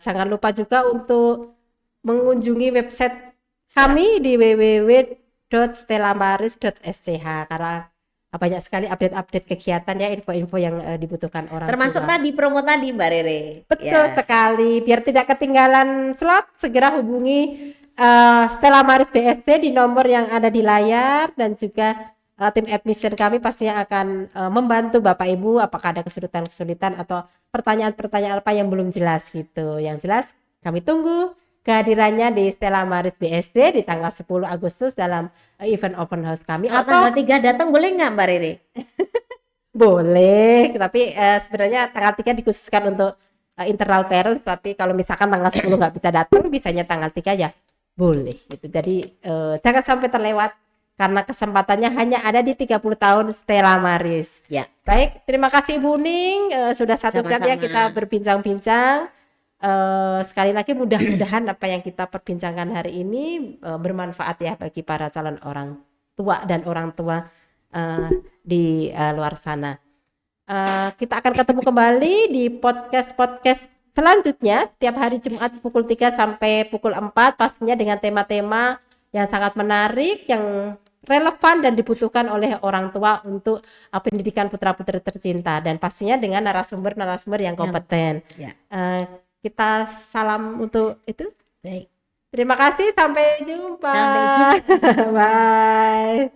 jangan lupa juga untuk mengunjungi website kami di www.stellamaris.sch karena banyak sekali update-update kegiatan ya, info-info yang dibutuhkan orang Termasuk tua. tadi promo tadi Mbak Rere. Betul Ya. sekali. Biar tidak ketinggalan slot, segera hubungi Stella Maris BSD di nomor yang ada di layar, dan juga tim admission kami pastinya akan membantu Bapak Ibu apakah ada kesulitan-kesulitan atau pertanyaan-pertanyaan apa yang belum jelas gitu. Yang jelas kami tunggu kehadirannya di Stella Maris BSD di tanggal 10 Agustus dalam event open house kami. Kalau Atau tanggal 3 datang boleh nggak Mbak Rere? boleh, tapi sebenarnya tanggal 3 dikhususkan untuk internal parents, tapi kalau misalkan tanggal 10 nggak bisa datang, bisanya tanggal 3 ya boleh gitu. Jadi jangan sampai terlewat karena kesempatannya hanya ada di 30 tahun Stella Maris. Ya. Baik, terima kasih Ibu Ning, sudah satu jam ya Sama-sama. kita berbincang-bincang. Sekali lagi mudah-mudahan apa yang kita perbincangkan hari ini bermanfaat ya bagi para calon orang tua dan orang tua di luar sana. Kita akan ketemu kembali di podcast selanjutnya setiap hari Jumat pukul 3 sampai pukul 4, pastinya dengan tema-tema yang sangat menarik, yang relevan dan dibutuhkan oleh orang tua untuk pendidikan putra-putri tercinta, dan pastinya dengan narasumber-narasumber yang kompeten. Ya. Kita salam untuk itu. Baik. Terima kasih, sampai jumpa. Sampai jumpa. Bye.